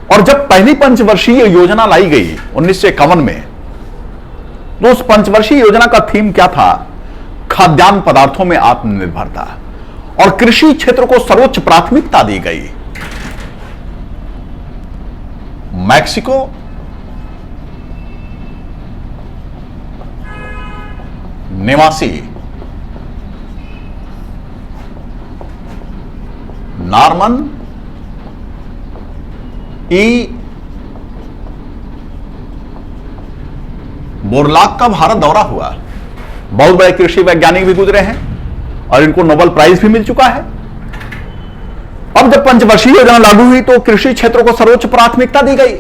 और जब पहली पंचवर्षीय योजना लाई गई 1951 में, तो उस पंचवर्षीय योजना का थीम क्या था? खाद्यान्न पदार्थों में आत्मनिर्भरता, और कृषि क्षेत्र को सर्वोच्च प्राथमिकता दी गई। मैक्सिको, निवासी नॉर्मन ई बोरलॉग का भारत दौरा हुआ। बहुत बड़े कृषि वैज्ञानिक भी गुजरे हैं और इनको नोबेल प्राइज भी मिल चुका है। अब जब पंचवर्षीय योजना लागू हुई तो कृषि क्षेत्रों को सर्वोच्च प्राथमिकता दी गई।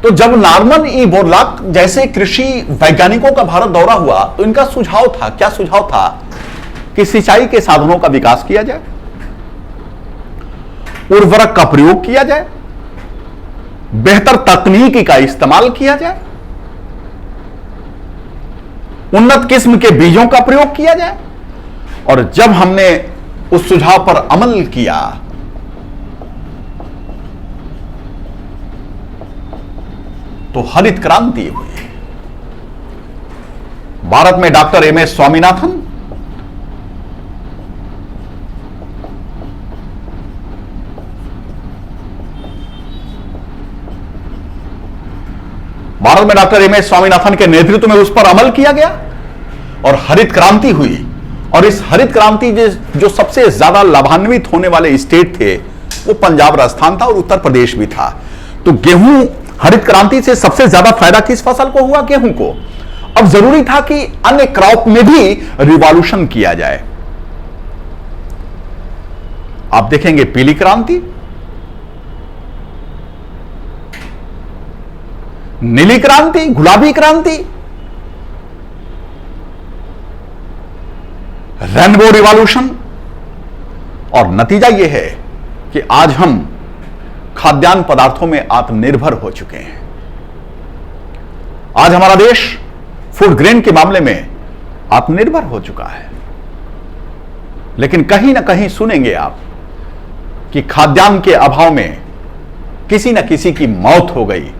तो जब नॉर्मन ई बोरलॉग जैसे कृषि वैज्ञानिकों का भारत दौरा हुआ तो इनका सुझाव था, क्या सुझाव था? कि सिंचाई के साधनों का विकास किया जाए, उर्वरक का प्रयोग किया जाए, बेहतर तकनीकी का इस्तेमाल किया जाए, उन्नत किस्म के बीजों का प्रयोग किया जाए। और जब हमने उस सुझाव पर अमल किया तो हरित क्रांति हुई। भारत में डॉक्टर एम.एस. स्वामीनाथन, भारत में डॉक्टर एम.एस. स्वामीनाथन के नेतृत्व में उस पर अमल किया गया और हरित क्रांति हुई। और इस हरित क्रांति जो सबसे ज्यादा लाभान्वित होने वाले स्टेट थे वो पंजाब, राजस्थान था और उत्तर प्रदेश भी था। तो गेहूं, हरित क्रांति से सबसे ज्यादा फायदा किस फसल को हुआ? गेहूं को। अब जरूरी था कि अन्य क्रॉप में भी रिवॉल्यूशन किया जाए। आप देखेंगे पीली क्रांति, नीली क्रांति, गुलाबी क्रांति, रेनबो रिवॉल्यूशन। और नतीजा यह है कि आज हम खाद्यान्न पदार्थों में आत्मनिर्भर हो चुके हैं। आज हमारा देश फूड ग्रेन के मामले में आत्मनिर्भर हो चुका है। लेकिन कहीं ना कहीं सुनेंगे आप कि खाद्यान्न के अभाव में किसी न किसी की मौत हो गई।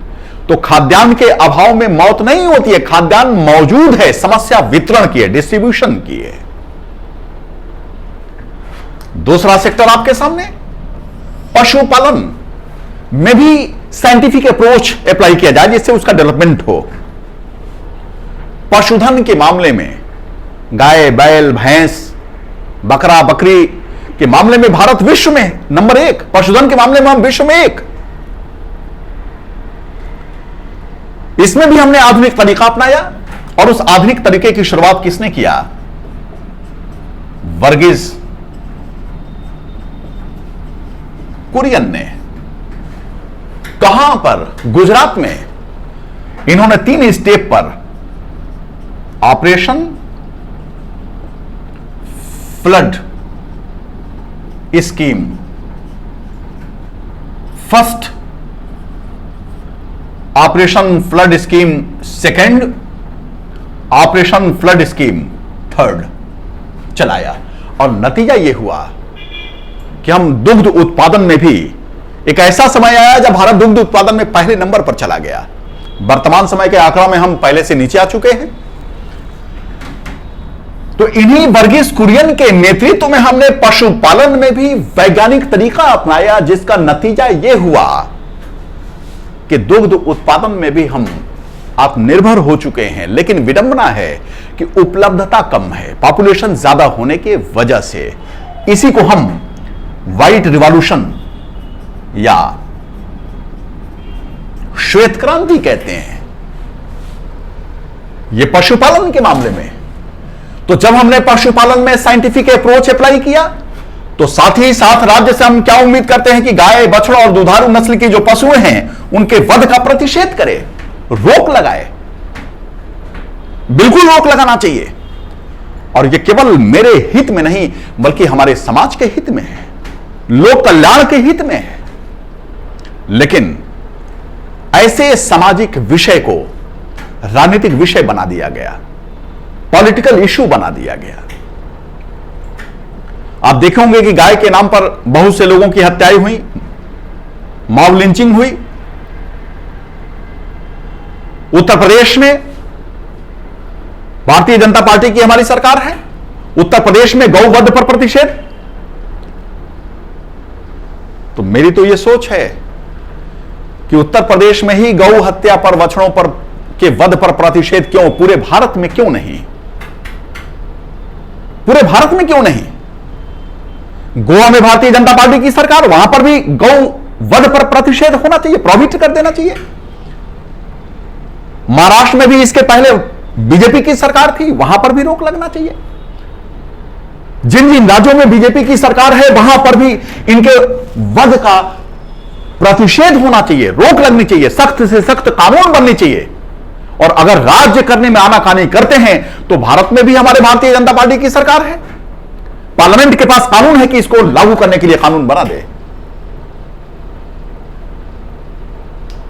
तो खाद्यान्न के अभाव में मौत नहीं होती है, खाद्यान्न मौजूद है, समस्या वितरण की है, डिस्ट्रीब्यूशन की है। दूसरा सेक्टर आपके सामने, पशुपालन में भी साइंटिफिक अप्रोच अप्लाई किया जाए जिससे उसका डेवलपमेंट हो। पशुधन के मामले में गाय, बैल, भैंस, बकरा, बकरी के मामले में भारत विश्व में नंबर 1, पशुधन के मामले में हम विश्व में 1। इसमें भी हमने आधुनिक तरीका अपनाया और उस आधुनिक तरीके की शुरुआत किसने किया? वर्गीज कुरियन ने। कहां पर? गुजरात में। इन्होंने 3 स्टेप पर operation flood scheme, first operation flood scheme, second operation flood scheme, third चलाया। और नतीजा यह हुआ कि हम दुग्ध उत्पादन में भी एक ऐसा समय आया जब भारत दुग्ध उत्पादन में पहले नंबर पर चला गया। वर्तमान समय के आंकड़ा में हम पहले से नीचे आ चुके हैं। तो इन्हीं वर्गीज कुरियन के नेतृत्व में हमने पशुपालन में भी वैज्ञानिक तरीका अपनाया जिसका नतीजा यह हुआ कि दुग्ध उत्पादन में भी हम आत्मनिर्भर हो चुके हैं। लेकिन विडंबना है कि उपलब्धता कम है, पॉपुलेशन ज्यादा होने की वजह से। इसी को हम व्हाइट रिवॉल्यूशन या श्वेत क्रांति कहते हैं। यह पशुपालन के मामले में। तो जब हमने पशुपालन में साइंटिफिक अप्रोच अप्लाई किया तो साथ ही साथ राज्य से हम क्या उम्मीद करते हैं कि गाय, बछड़ा और दुधारू नस्ल की जो पशुएं हैं उनके वध का प्रतिषेध करे, रोक लगाए। बिल्कुल रोक लगाना चाहिए। और यह केवल मेरे हित में नहीं बल्कि हमारे समाज के हित में है, लोक कल्याण के हित में है। लेकिन ऐसे सामाजिक विषय को राजनीतिक विषय बना दिया गया, पॉलिटिकल इश्यू बना दिया गया। आप देखे होंगे कि गाय के नाम पर बहुत से लोगों की हत्याएं हुई, मॉब लिंचिंग हुई। उत्तर प्रदेश में भारतीय जनता पार्टी की हमारी सरकार है। उत्तर प्रदेश में गौवध पर प्रतिषेध। तो मेरी तो यह सोच है कि उत्तर प्रदेश में ही गौ हत्या पर, बछड़ों पर के वध पर प्रतिषेध क्यों? पूरे भारत में क्यों नहीं? पूरे भारत में क्यों नहीं? गोवा में भारतीय जनता पार्टी की सरकार, वहां पर भी गौ वध पर प्रतिषेध होना चाहिए, प्रोहिबिट कर देना चाहिए। महाराष्ट्र में भी इसके पहले बीजेपी की सरकार थी, वहां पर भी रोक लगना चाहिए। जिन जिन राज्यों में बीजेपी की सरकार है वहां पर भी इनके वध का प्रतिषेध होना चाहिए, रोक लगनी चाहिए, सख्त से सख्त कानून बनने चाहिए। और अगर राज्य करने में आनाकानी करते हैं तो भारत में भी हमारे भारतीय जनता पार्टी की सरकार है, पार्लियामेंट के पास कानून है कि इसको लागू करने के लिए कानून बना दे।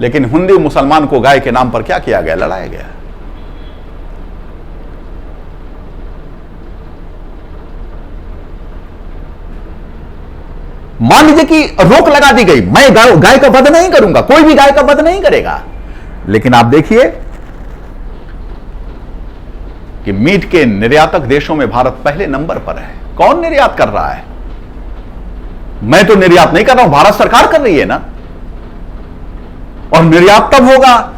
लेकिन हिंदू मुसलमान को गाय के नाम पर क्या किया गया? लड़ाया गया। मान लीजिए कि रोक लगा दी गई, मैं गाय का वध नहीं करूंगा, कोई भी गाय का वध नहीं करेगा। लेकिन आप देखिए कि मीट के निर्यातक देशों में भारत पहले नंबर पर है। कौन निर्यात कर रहा है? मैं तो निर्यात नहीं कर रहा हूं, भारत सरकार कर रही है ना। और निर्यात तब होगा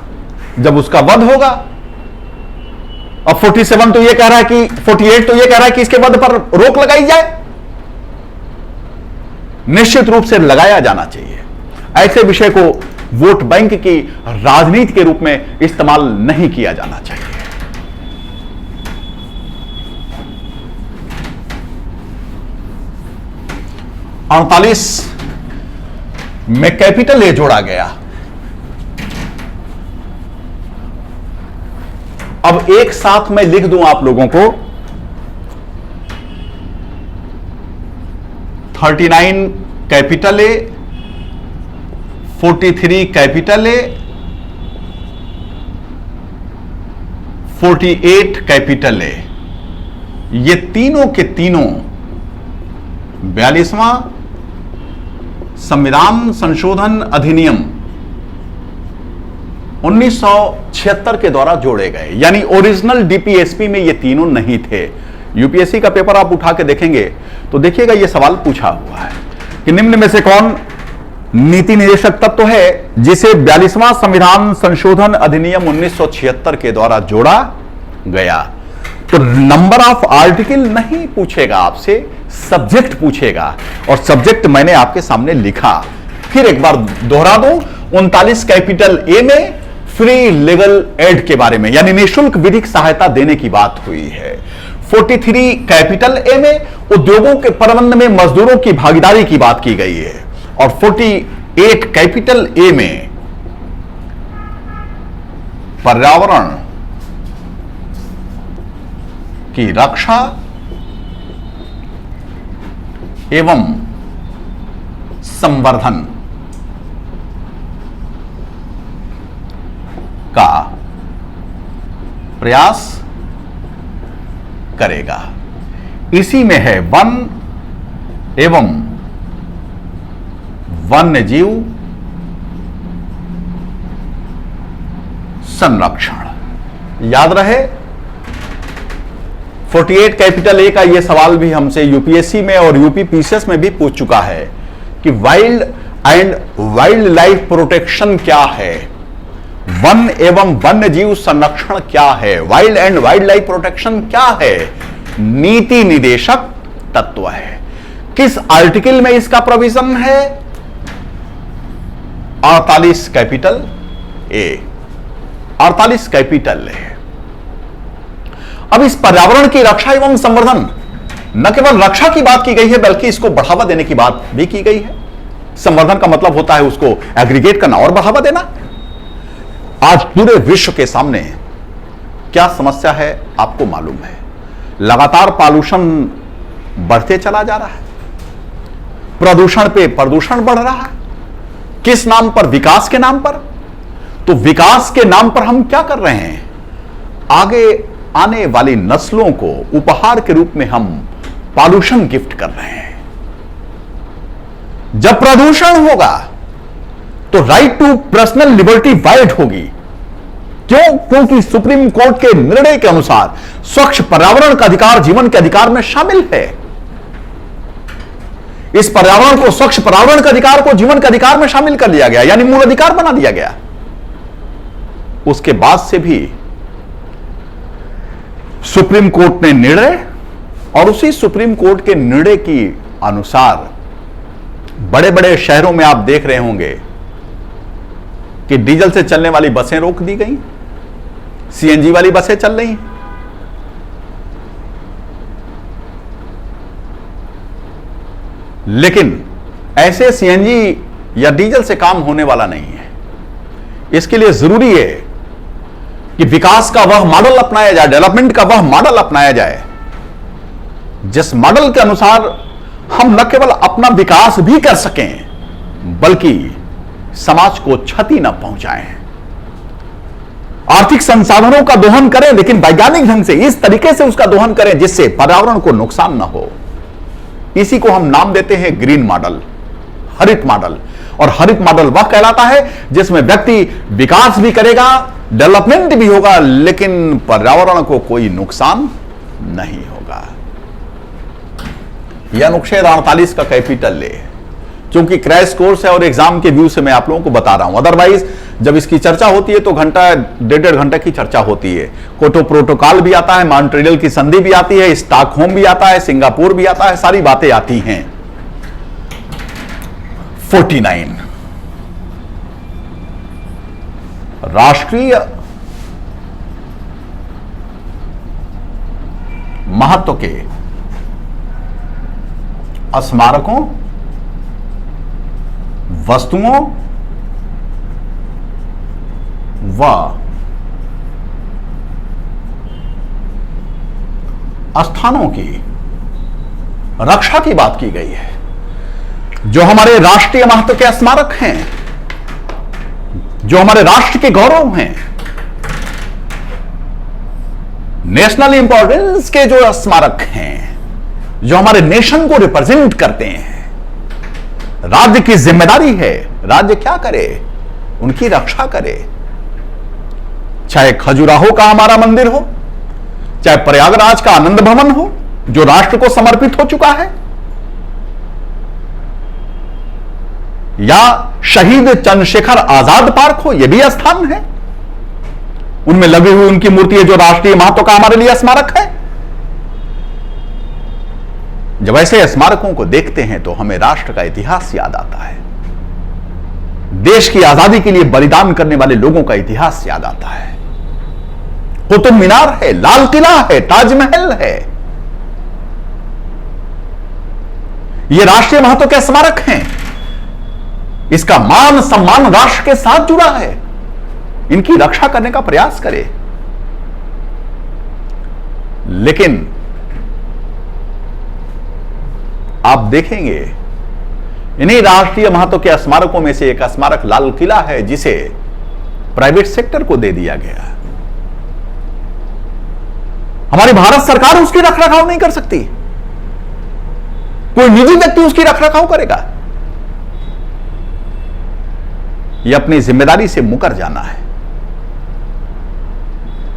जब उसका वध होगा। अब 47 तो यह कह रहा है कि 48 तो यह कह रहा है कि इसके वध पर रोक लगाई जाए। निश्चित रूप से लगाया जाना चाहिए। ऐसे विषय को वोट बैंक की राजनीति के रूप में इस्तेमाल नहीं किया जाना चाहिए। अड़तालीस में कैपिटल ए जोड़ा गया। अब एक साथ मैं लिख दूं आप लोगों को 39 capital A, 43 capital A, 48 capital A. ये तीनों के तीनों 42वां संविधान संशोधन अधिनियम 1976 के द्वारा जोड़े गए। यानी ओरिजिनल डीपीएसपी में ये तीनों नहीं थे। यूपीएससी का पेपर आप उठा के देखेंगे तो देखिएगा ये सवाल पूछा हुआ है कि निम्न में से कौन नीति निदेशक तत्व है जिसे 42वां संविधान संशोधन अधिनियम 1976 के द्वारा जोड़ा गया। तो नंबर ऑफ आर्टिकल नहीं पूछेगा आपसे, सब्जेक्ट पूछेगा। और सब्जेक्ट मैंने आपके सामने लिखा, फिर एक बार दोहरा दूं। 39 कैपिटल ए में फ्री लीगल एड के बारे में यानी निःशुल्क विधिक सहायता देने की बात हुई है। 43 कैपिटल ए में उद्योगों के प्रबंध में मजदूरों की भागीदारी की बात की गई है। और 48 कैपिटल ए में पर्यावरण की रक्षा एवं संवर्धन का प्रयास करेगा। इसी में है वन एवं वन्य जीव संरक्षण। याद रहे 48 कैपिटल ए का यह सवाल भी हमसे यूपीएससी में और यूपी पीसीएस में भी पूछ चुका है कि wild and wild life protection क्या है, वन एवं वन्य जीव संरक्षण क्या है, wild and wild life protection क्या है, नीति निदेशक तत्व है। किस आर्टिकल में इसका प्रोविजन है? 48 कैपिटल ए, 48 कैपिटल ए। अब इस पर्यावरण की रक्षा एवं संवर्धन न केवल रक्षा की बात की गई है बल्कि इसको बढ़ावा देने की बात भी की गई है। संवर्धन का मतलब होता है उसको एग्रीगेट करना और बढ़ावा देना। आज पूरे विश्व के सामने क्या समस्या है आपको मालूम है। लगातार पॉल्यूशन बढ़ते चला जा रहा है, प्रदूषण पे प्रदूषण बढ़ रहा है। किस नाम पर? विकास के नाम पर। तो विकास के नाम पर हम क्या कर रहे हैं? आगे आने वाली नस्लों को उपहार के रूप में हम पॉल्यूशन गिफ्ट कर रहे हैं। जब प्रदूषण होगा तो right to personal liberty violate होगी। क्यों? क्योंकि सुप्रीम कोर्ट के निर्णय के अनुसार स्वच्छ पर्यावरण का अधिकार जीवन के अधिकार में शामिल है। इस पर्यावरण को, स्वच्छ पर्यावरण के अधिकार को जीवन के अधिकार में शामिल कर लिया गया, यानी मूल अधिकार बना दिया गया। उसके बाद से भी सुप्रीम कोर्ट ने निर्णय, और उसी सुप्रीम कोर्ट के निर्णय की अनुसार बड़े बड़े शहरों में आप देख रहे होंगे कि डीजल से चलने वाली बसें रोक दी गई, सीएनजी वाली बसें चल रही। लेकिन ऐसे सीएनजी या डीजल से काम होने वाला नहीं है। इसके लिए जरूरी है कि विकास का वह मॉडल अपनाया जाए, डेवलपमेंट का वह मॉडल अपनाया जाए जिस मॉडल के अनुसार हम न केवल अपना विकास भी कर सकें बल्कि समाज को क्षति न पहुंचाएं। आर्थिक संसाधनों का दोहन करें लेकिन वैज्ञानिक ढंग से, इस तरीके से उसका दोहन करें जिससे पर्यावरण को नुकसान न हो। इसी को हम नाम देते हैं ग्रीन मॉडल, हरित मॉडल। और हरित मॉडल वह कहलाता है जिसमें व्यक्ति विकास भी करेगा, डेवलपमेंट भी होगा, लेकिन पर्यावरण को कोई नुकसान नहीं होगा। यह अनुच्छेद 48 का कैपिटल ले, क्योंकि क्रैश कोर्स है और एग्जाम के व्यू से मैं आप लोगों को बता रहा हूं। अदरवाइज जब इसकी चर्चा होती है तो घंटा 1.5 घंटे की चर्चा होती है। कोटो प्रोटोकॉल भी आता है, मॉन्ट्रियल की संधि भी आती है, स्टॉकहोम भी आता है, सिंगापुर भी आता है, सारी बातें आती हैं। 49 राष्ट्रीय महत्व के स्मारकों, वस्तुओं व स्थानों की रक्षा की बात की गई है। जो हमारे राष्ट्रीय महत्व के स्मारक हैं, जो हमारे राष्ट्र के गौरव हैं, नेशनल इंपॉर्टेंस के जो स्मारक हैं, जो हमारे नेशन को रिप्रेजेंट करते हैं, राज्य की जिम्मेदारी है राज्य क्या करे, उनकी रक्षा करे। चाहे खजुराहो का हमारा मंदिर हो, चाहे प्रयागराज का आनंद भवन हो जो राष्ट्र को समर्पित हो चुका है, या शहीद चंद्रशेखर आजाद पार्क हो, यह भी स्थान है, उनमें लगी हुई उनकी मूर्ति है जो राष्ट्रीय महत्व का हमारे लिए स्मारक है। जब ऐसे स्मारकों को देखते हैं तो हमें राष्ट्र का इतिहास याद आता है, देश की आजादी के लिए बलिदान करने वाले लोगों का इतिहास याद आता है। कुतुब मीनार है, लाल किला है, ताजमहल है, ये राष्ट्रीय महत्व के स्मारक हैं। इसका मान सम्मान राष्ट्र के साथ जुड़ा है, इनकी रक्षा करने का प्रयास करें। लेकिन आप देखेंगे इन्हीं राष्ट्रीय महत्व के स्मारकों में से एक स्मारक लाल किला है, जिसे प्राइवेट सेक्टर को दे दिया गया। हमारी भारत सरकार उसकी रखरखाव नहीं कर सकती, कोई निजी व्यक्ति उसकी रखरखाव करेगा। यह अपनी जिम्मेदारी से मुकर जाना है।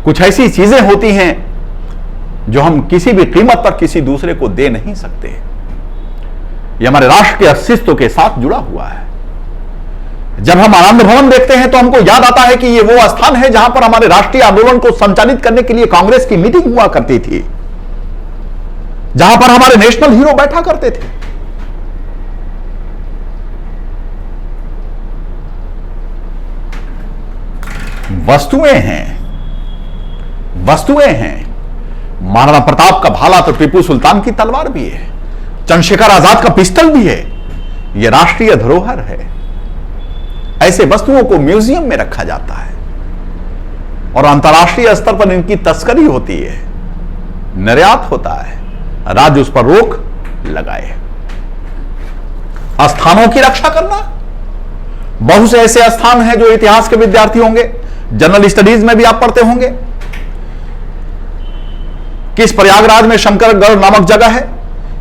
कुछ ऐसी चीजें होती हैं जो हम किसी भी कीमत पर किसी दूसरे को दे नहीं सकते। यह हमारे राष्ट्र के अस्तित्व के साथ जुड़ा हुआ है। जब हम आनंद भवन देखते हैं तो हमको याद आता है कि यह वो स्थान है जहां पर हमारे राष्ट्रीय आंदोलन को संचालित करने के लिए कांग्रेस की मीटिंग हुआ करती थी, जहां पर हमारे नेशनल हीरो बैठा करते थे। वस्तुएं हैं, वस्तुएं हैं। महाराणा प्रताप का भाला तो टीपू सुल्तान की तलवार भी है, चंद्रशेखर आजाद का पिस्टल भी है, यह राष्ट्रीय धरोहर है। ऐसे वस्तुओं को म्यूजियम में रखा जाता है और अंतर्राष्ट्रीय स्तर पर इनकी तस्करी होती है, निर्यात होता है, राज्य उस पर रोक लगाए। स्थानों की रक्षा करना, बहुत से ऐसे स्थान हैं जो इतिहास के विद्यार्थी होंगे, जनरल स्टडीज में भी आप पढ़ते होंगे कि इस प्रयागराज में शंकरगढ़ नामक जगह है,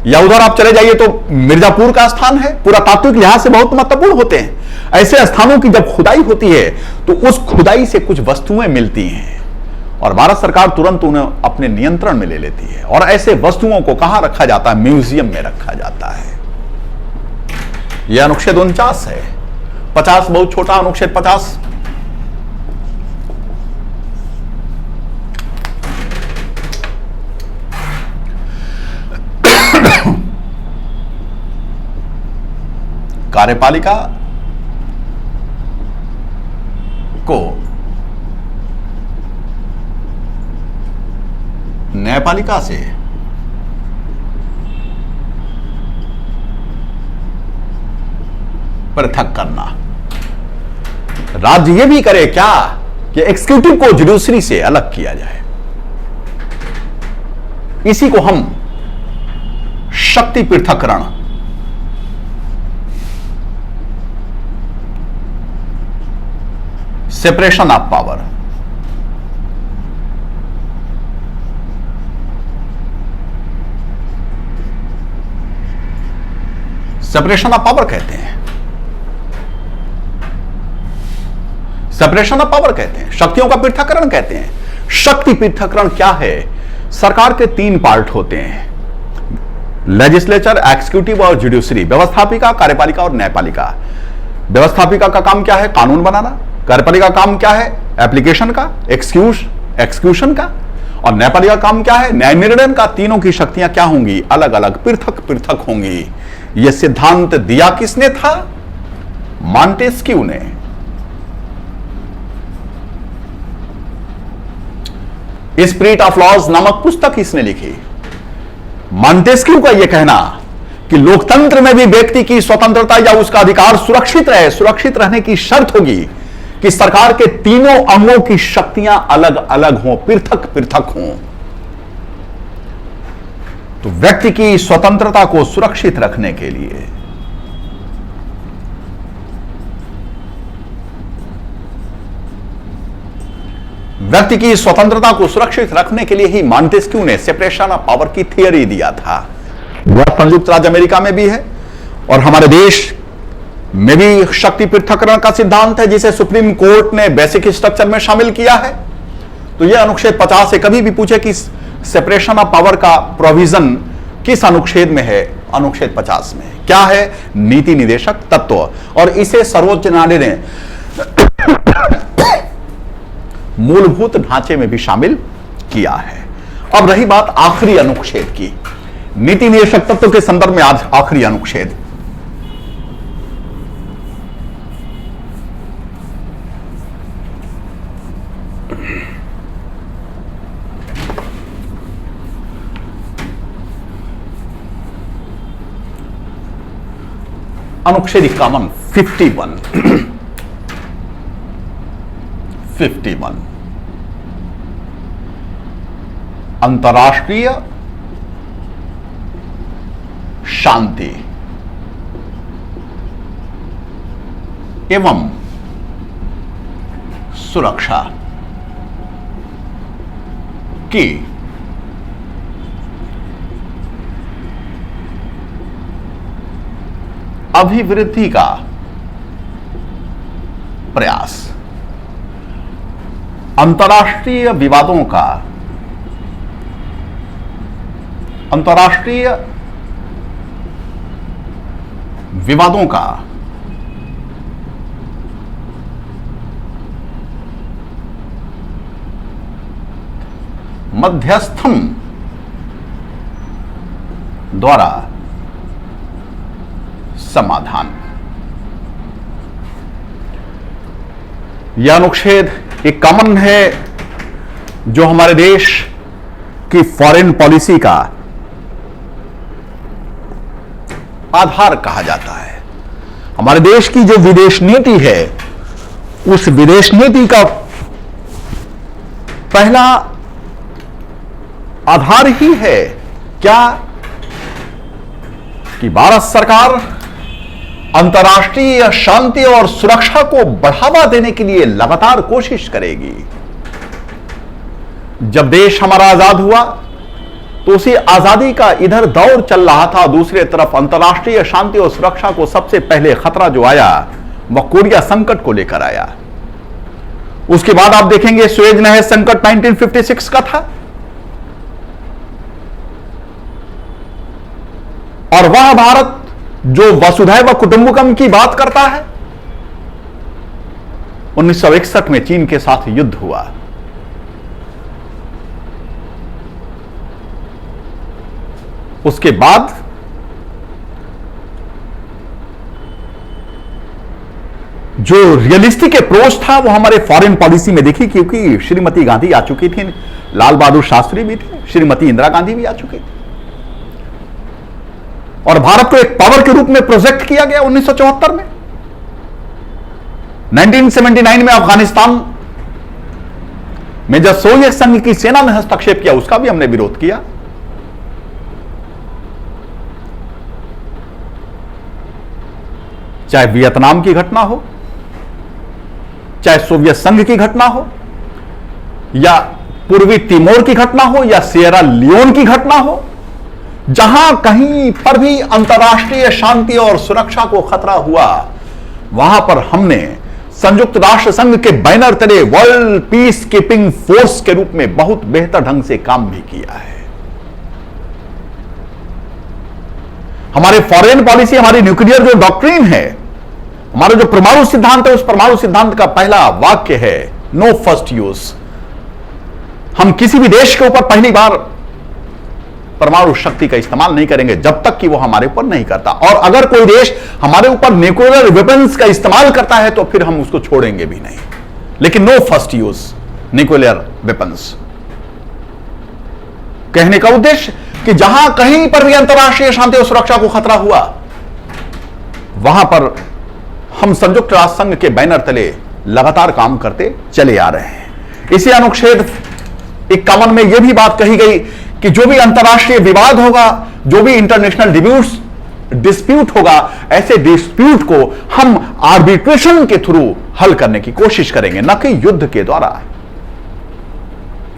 या उधर आप चले जाइए तो मिर्जापुर का स्थान है, पुरातात्विक लिहाज से बहुत महत्वपूर्ण होते हैं। ऐसे स्थानों की जब खुदाई होती है तो उस खुदाई से कुछ वस्तुएं मिलती हैं और भारत सरकार तुरंत उन्हें अपने नियंत्रण में ले लेती है, और ऐसे वस्तुओं को कहां रखा जाता है? म्यूजियम में रखा जाता है। यह अनुच्छेद 49 है। 50 बहुत छोटा अनुच्छेद 50। कार्यपालिका को न्यायपालिका से पृथक करना। राज्य यह भी करे क्या कि एग्जीक्यूटिव को जुडिशरी से अलग किया जाए। इसी को हम शक्ति पृथककरण, separation of power, separation of power कहते हैं। सेपरेशन ऑफ पावर कहते हैं, शक्तियों का पृथक्करण कहते हैं। शक्ति पृथक्करण क्या है? सरकार के 3 पार्ट होते हैं, लेजिस्लेचर, एक्जीक्यूटिव और जुडिशरी, व्यवस्थापिका, कार्यपालिका और न्यायपालिका। व्यवस्थापिका का काम क्या है? कानून बनाना। कार्यपालिका का काम क्या है? एप्लीकेशन का, एक्सक्यूशन का। और न्यायपालिका का काम क्या है? न्याय निर्णय का। तीनों की शक्तियां क्या होंगी? अलग अलग, पृथक पृथक होंगी। यह सिद्धांत दिया किसने था? मॉन्टेस्क्यू ने। स्पिरिट ऑफ लॉज नामक पुस्तक इसने लिखी। मॉन्टेस्क्यू का यह कहना कि लोकतंत्र में भी व्यक्ति की स्वतंत्रता या उसका अधिकार सुरक्षित रहे, सुरक्षित रहने की शर्त होगी कि सरकार के तीनों अंगों की शक्तियां अलग अलग हों, पृथक पृथक हों। तो व्यक्ति की स्वतंत्रता को सुरक्षित रखने के लिए व्यक्ति की स्वतंत्रता को सुरक्षित रखने के लिए ही मॉन्टेस्क्यू ने सेपरेशन ऑफ पावर की थियरी दिया था। वह संयुक्त राज्य अमेरिका में भी है और हमारे देश में भी शक्ति पृथक्करण का सिद्धांत है, जिसे सुप्रीम कोर्ट ने बेसिक स्ट्रक्चर में शामिल किया है। तो यह अनुच्छेद 50 से कभी भी पूछे कि सेपरेशन ऑफ पावर का प्रोविजन किस अनुच्छेद में है? अनुच्छेद 50 में। क्या है? नीति निदेशक तत्व। और इसे सर्वोच्च न्यायालय ने मूलभूत ढांचे में भी शामिल किया है। अब रही बात आखिरी अनुच्छेद की, नीति निदेशक तत्व के संदर्भ में आज आखिरी अनुच्छेद। अनुच्छेद 51 51 अंतर्राष्ट्रीय शांति एवं सुरक्षा की अभिवृद्धि का प्रयास, अंतर्राष्ट्रीय विवादों का, अंतर्राष्ट्रीय विवादों का मध्यस्थम द्वारा समाधान। यह अनुच्छेद 51 है जो हमारे देश की फॉरेन पॉलिसी का आधार कहा जाता है। हमारे देश की जो विदेश नीति है, उस विदेश नीति का पहला आधार ही है क्या कि भारत सरकार अंतर्राष्ट्रीय शांति और सुरक्षा को बढ़ावा देने के लिए लगातार कोशिश करेगी। जब देश हमारा आजाद हुआ तो उसी आजादी का इधर दौर चल रहा था, दूसरी तरफ अंतर्राष्ट्रीय शांति और सुरक्षा को सबसे पहले खतरा जो आया वह कोरिया संकट को लेकर आया। उसके बाद आप देखेंगे सुएज नहर संकट 1956 का था और वह भारत जो वसुधैव कुटुंबकम की बात करता है, 1961 में चीन के साथ युद्ध हुआ। उसके बाद जो रियलिस्टिक अप्रोच था वो हमारे फॉरेन पॉलिसी में देखी, क्योंकि श्रीमती गांधी आ चुकी थी, लाल बहादुर शास्त्री भी थे, श्रीमती इंदिरा गांधी भी आ चुकी थी और भारत को एक पावर के रूप में प्रोजेक्ट किया गया 1974 में। 1979 में अफगानिस्तान में जब सोवियत संघ की सेना ने हस्तक्षेप किया उसका भी हमने विरोध किया। चाहे वियतनाम की घटना हो, चाहे सोवियत संघ की घटना हो, या पूर्वी तिमोर की घटना हो, या सिएरा लियोन की घटना हो, जहां कहीं पर भी अंतर्राष्ट्रीय शांति और सुरक्षा को खतरा हुआ, वहां पर हमने संयुक्त राष्ट्र संघ के बैनर तले वर्ल्ड पीस कीपिंग फोर्स के रूप में बहुत बेहतर ढंग से काम भी किया है। हमारे फॉरेन पॉलिसी, हमारी न्यूक्लियर जो डॉक्ट्रिन है, हमारा जो परमाणु सिद्धांत है, उस परमाणु सिद्धांत का पहला वाक्य है नो फर्स्ट यूज। हम किसी भी देश के ऊपर पहली बार परमाणु शक्ति का इस्तेमाल नहीं करेंगे जब तक कि वो हमारे ऊपर नहीं करता, और अगर कोई देश हमारे ऊपर न्यूक्लियर वेपन्स का इस्तेमाल करता है तो फिर हम उसको छोड़ेंगे भी नहीं, लेकिन no first use nuclear weapons. कहने का उद्देश्य कि जहां कहीं पर भी अंतर्राष्ट्रीय शांति और सुरक्षा को खतरा हुआ, वहां पर हम संयुक्त राष्ट्र संघ के बैनर तले लगातार काम करते चले आ रहे हैं। इसी अनुच्छेद 51 में यह भी बात कही गई कि जो भी अंतर्राष्ट्रीय विवाद होगा, जो भी इंटरनेशनल डिस्प्यूट होगा, ऐसे डिस्प्यूट को हम आर्बिट्रेशन के थ्रू हल करने की कोशिश करेंगे, न कि युद्ध के द्वारा।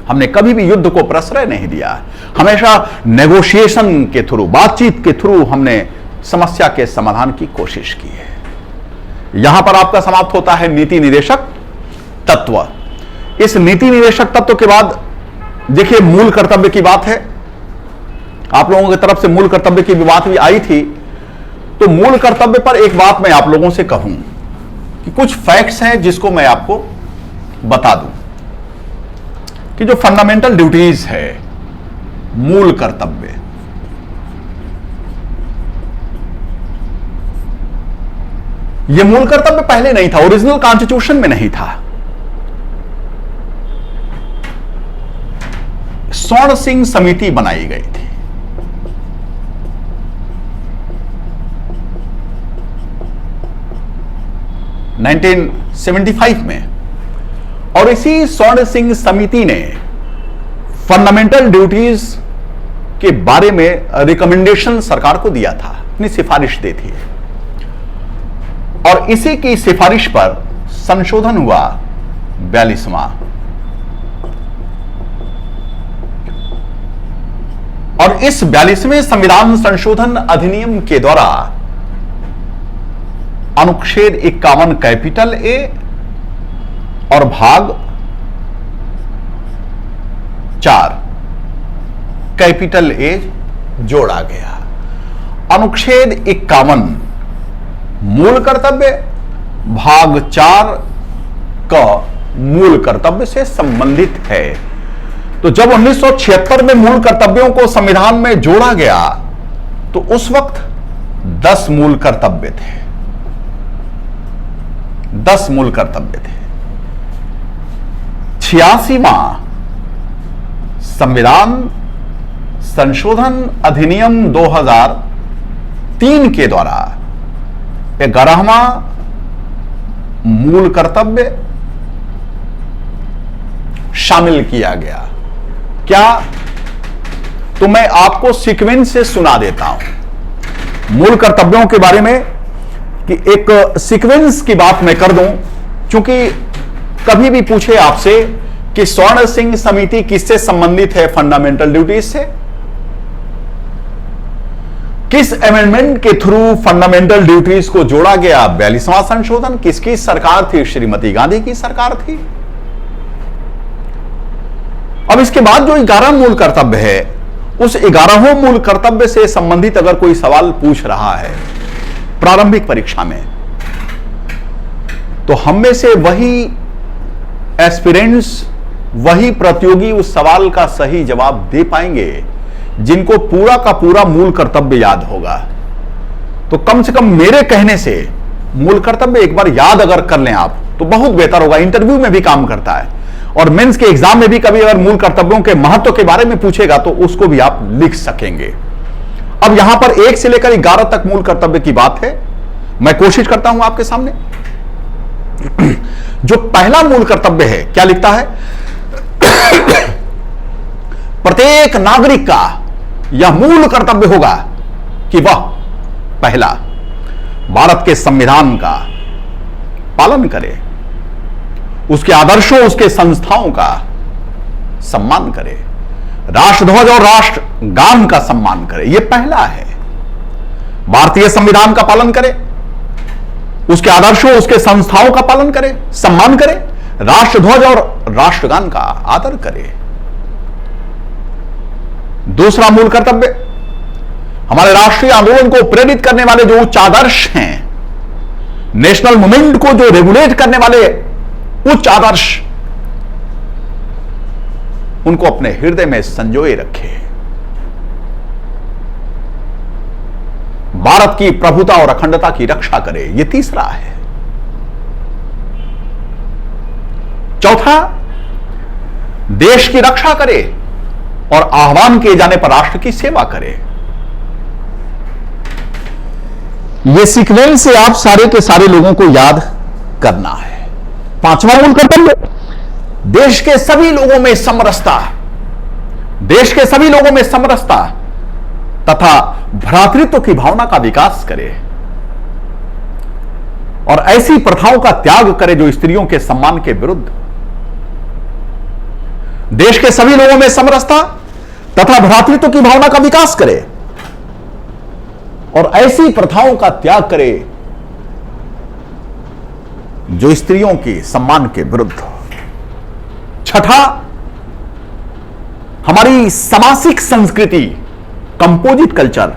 हमने कभी भी युद्ध को प्रश्रय नहीं दिया, हमेशा नेगोशिएशन के थ्रू, बातचीत के थ्रू हमने समस्या के समाधान की कोशिश की है। यहां पर आपका समाप्त होता है नीति निर्देशक तत्व। इस नीति निर्देशक तत्व के बाद देखिए मूल कर्तव्य की बात है। आप लोगों की तरफ से मूल कर्तव्य की भी बात भी आई थी, तो मूल कर्तव्य पर एक बात मैं आप लोगों से कहूं कि कुछ फैक्ट्स हैं जिसको मैं आपको बता दूं कि जो फंडामेंटल ड्यूटीज है, मूल कर्तव्य, यह मूल कर्तव्य पहले नहीं था, ओरिजिनल कॉन्स्टिट्यूशन में नहीं था। स्वर्ण सिंह समिति बनाई गई थी। नाइनटीन 1975 में, और इसी स्वर्ण सिंह समिति ने फंडामेंटल ड्यूटीज के बारे में रिकमेंडेशन सरकार को दिया था, अपनी सिफारिश दी थी, और इसी की सिफारिश पर संशोधन हुआ 42वां, और इस 42वें संविधान संशोधन अधिनियम के द्वारा अनुच्छेद 51 कैपिटल ए और भाग 4 कैपिटल ए जोड़ा गया। अनुच्छेद 51 मूल कर्तव्य, भाग 4 का मूल कर्तव्य से संबंधित है। तो जब 1976 में मूल कर्तव्यों को संविधान में जोड़ा गया तो उस वक्त 10 मूल कर्तव्य थे, 10 मूल कर्तव्य थे। 86वां संविधान संशोधन अधिनियम 2003 के द्वारा 11वां मूल कर्तव्य शामिल किया गया। क्या? तो मैं आपको सीक्वेंस से सुना देता हूं मूल कर्तव्यों के बारे में, कि एक सीक्वेंस की बात मैं कर दूं, क्योंकि कभी भी पूछे आपसे कि स्वर्ण सिंह समिति किससे संबंधित है, फंडामेंटल ड्यूटीज से। किस अमेंडमेंट के थ्रू फंडामेंटल ड्यूटीज को जोड़ा गया? 42वां संशोधन। किसकी सरकार थी? श्रीमती गांधी की सरकार थी। अब इसके बाद जो 11 मूल कर्तव्य है, उस 11वें मूल कर्तव्य से संबंधित अगर कोई सवाल पूछ रहा है प्रारंभिक परीक्षा में, तो हम में से वही एस्पिरेंट्स, वही प्रतियोगी उस सवाल का सही जवाब दे पाएंगे जिनको पूरा का पूरा मूल कर्तव्य याद होगा। तो कम से कम मेरे कहने से मूल कर्तव्य एक बार याद अगर कर लें आप तो बहुत बेहतर होगा। इंटरव्यू में भी काम करता है, और मेंस के एग्जाम में भी कभी अगर मूल कर्तव्यों के महत्व के बारे में पूछेगा तो उसको भी आप लिख सकेंगे। अब यहां पर 1 से लेकर 11 तक मूल कर्तव्य की बात है, मैं कोशिश करता हूं आपके सामने। जो पहला मूल कर्तव्य है, क्या लिखता है? प्रत्येक नागरिक का यह मूल कर्तव्य होगा कि वह पहला भारत के संविधान का पालन करे, उसके आदर्शों, उसके संस्थाओं का सम्मान करे, राष्ट्रध्वज और राष्ट्रगान का सम्मान करे। यह पहला है। भारतीय संविधान का पालन करे, उसके आदर्शों, उसके संस्थाओं का पालन करे, सम्मान करे, राष्ट्रध्वज और राष्ट्रगान का आदर करे। दूसरा मूल कर्तव्य, हमारे राष्ट्रीय आंदोलन को प्रेरित करने वाले जो उच्च आदर्श हैं, नेशनल मूवमेंट को जो रेगुलेट करने वाले उच्च आदर्श, उनको अपने हृदय में संजोए रखे। भारत की प्रभुता और अखंडता की रक्षा करे, यह तीसरा है। चौथा, देश की रक्षा करे और आह्वान किए जाने पर राष्ट्र की सेवा करे। यह सीक्वेंस से आप सारे के सारे लोगों को याद करना है। पांचवा मूल कर्तव्य, देश के सभी लोगों में समरसता, देश के सभी लोगों में समरसता तथा भ्रातृत्व की भावना का विकास करे और ऐसी प्रथाओं का त्याग करे जो स्त्रियों के सम्मान के विरुद्ध। देश के सभी लोगों में समरसता तथा भ्रातृत्व की भावना का विकास करे और ऐसी प्रथाओं का त्याग करे जो स्त्रियों के सम्मान के विरुद्ध। छठा, हमारी सामाजिक संस्कृति, कंपोजिट कल्चर,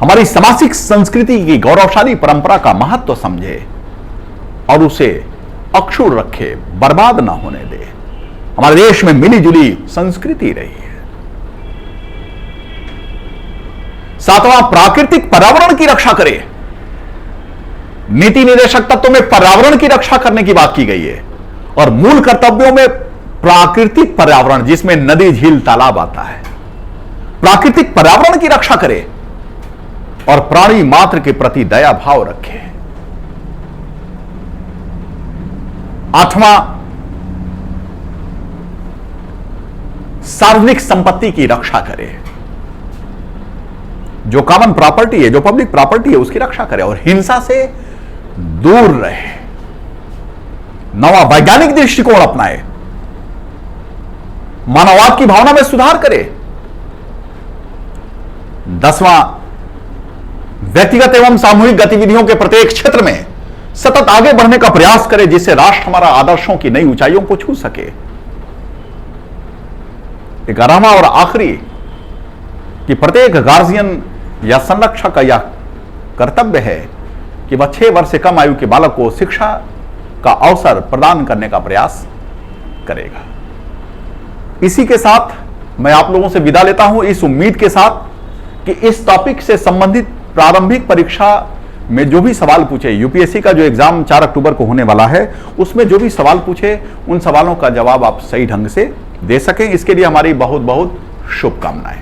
हमारी सामाजिक संस्कृति की गौरवशाली परंपरा का महत्व समझे और उसे अक्षुण्ण रखे, बर्बाद ना होने दे। हमारे देश में मिली जुली संस्कृति रही है। सातवां, प्राकृतिक पर्यावरण की रक्षा करे। नीति निर्देशक तत्वों में पर्यावरण की रक्षा करने की बात की गई है और मूल कर्तव्यों में प्राकृतिक पर्यावरण, जिसमें नदी, झील, तालाब आता है, प्राकृतिक पर्यावरण की रक्षा करे और प्राणी मात्र के प्रति दया भाव रखे। आठवां, सार्वजनिक संपत्ति की रक्षा करे। जो कॉमन प्रॉपर्टी है, जो पब्लिक प्रॉपर्टी है, उसकी रक्षा करे और हिंसा से दूर रहे। नवा, वैज्ञानिक दृष्टिकोण अपनाए, मानववाद की भावना में सुधार करे। 10वां, व्यक्तिगत एवं सामूहिक गतिविधियों के प्रत्येक क्षेत्र में सतत आगे बढ़ने का प्रयास करे, जिससे राष्ट्र हमारा आदर्शों की नई ऊंचाइयों को छू सके। 11वां और आखिरी, कि प्रत्येक गार्जियन या संरक्षक का यह कर्तव्य है कि वह 6 वर्ष से कम आयु के बालक को शिक्षा का अवसर प्रदान करने का प्रयास करेगा। इसी के साथ मैं आप लोगों से विदा लेता हूं, इस उम्मीद के साथ कि इस टॉपिक से संबंधित प्रारंभिक परीक्षा में जो भी सवाल पूछे, यूपीएससी का जो एग्जाम 4 अक्टूबर को होने वाला है, उसमें जो भी सवाल पूछे, उन सवालों का जवाब आप सही ढंग से दे सकें। इसके लिए हमारी बहुत बहुत शुभकामनाएं।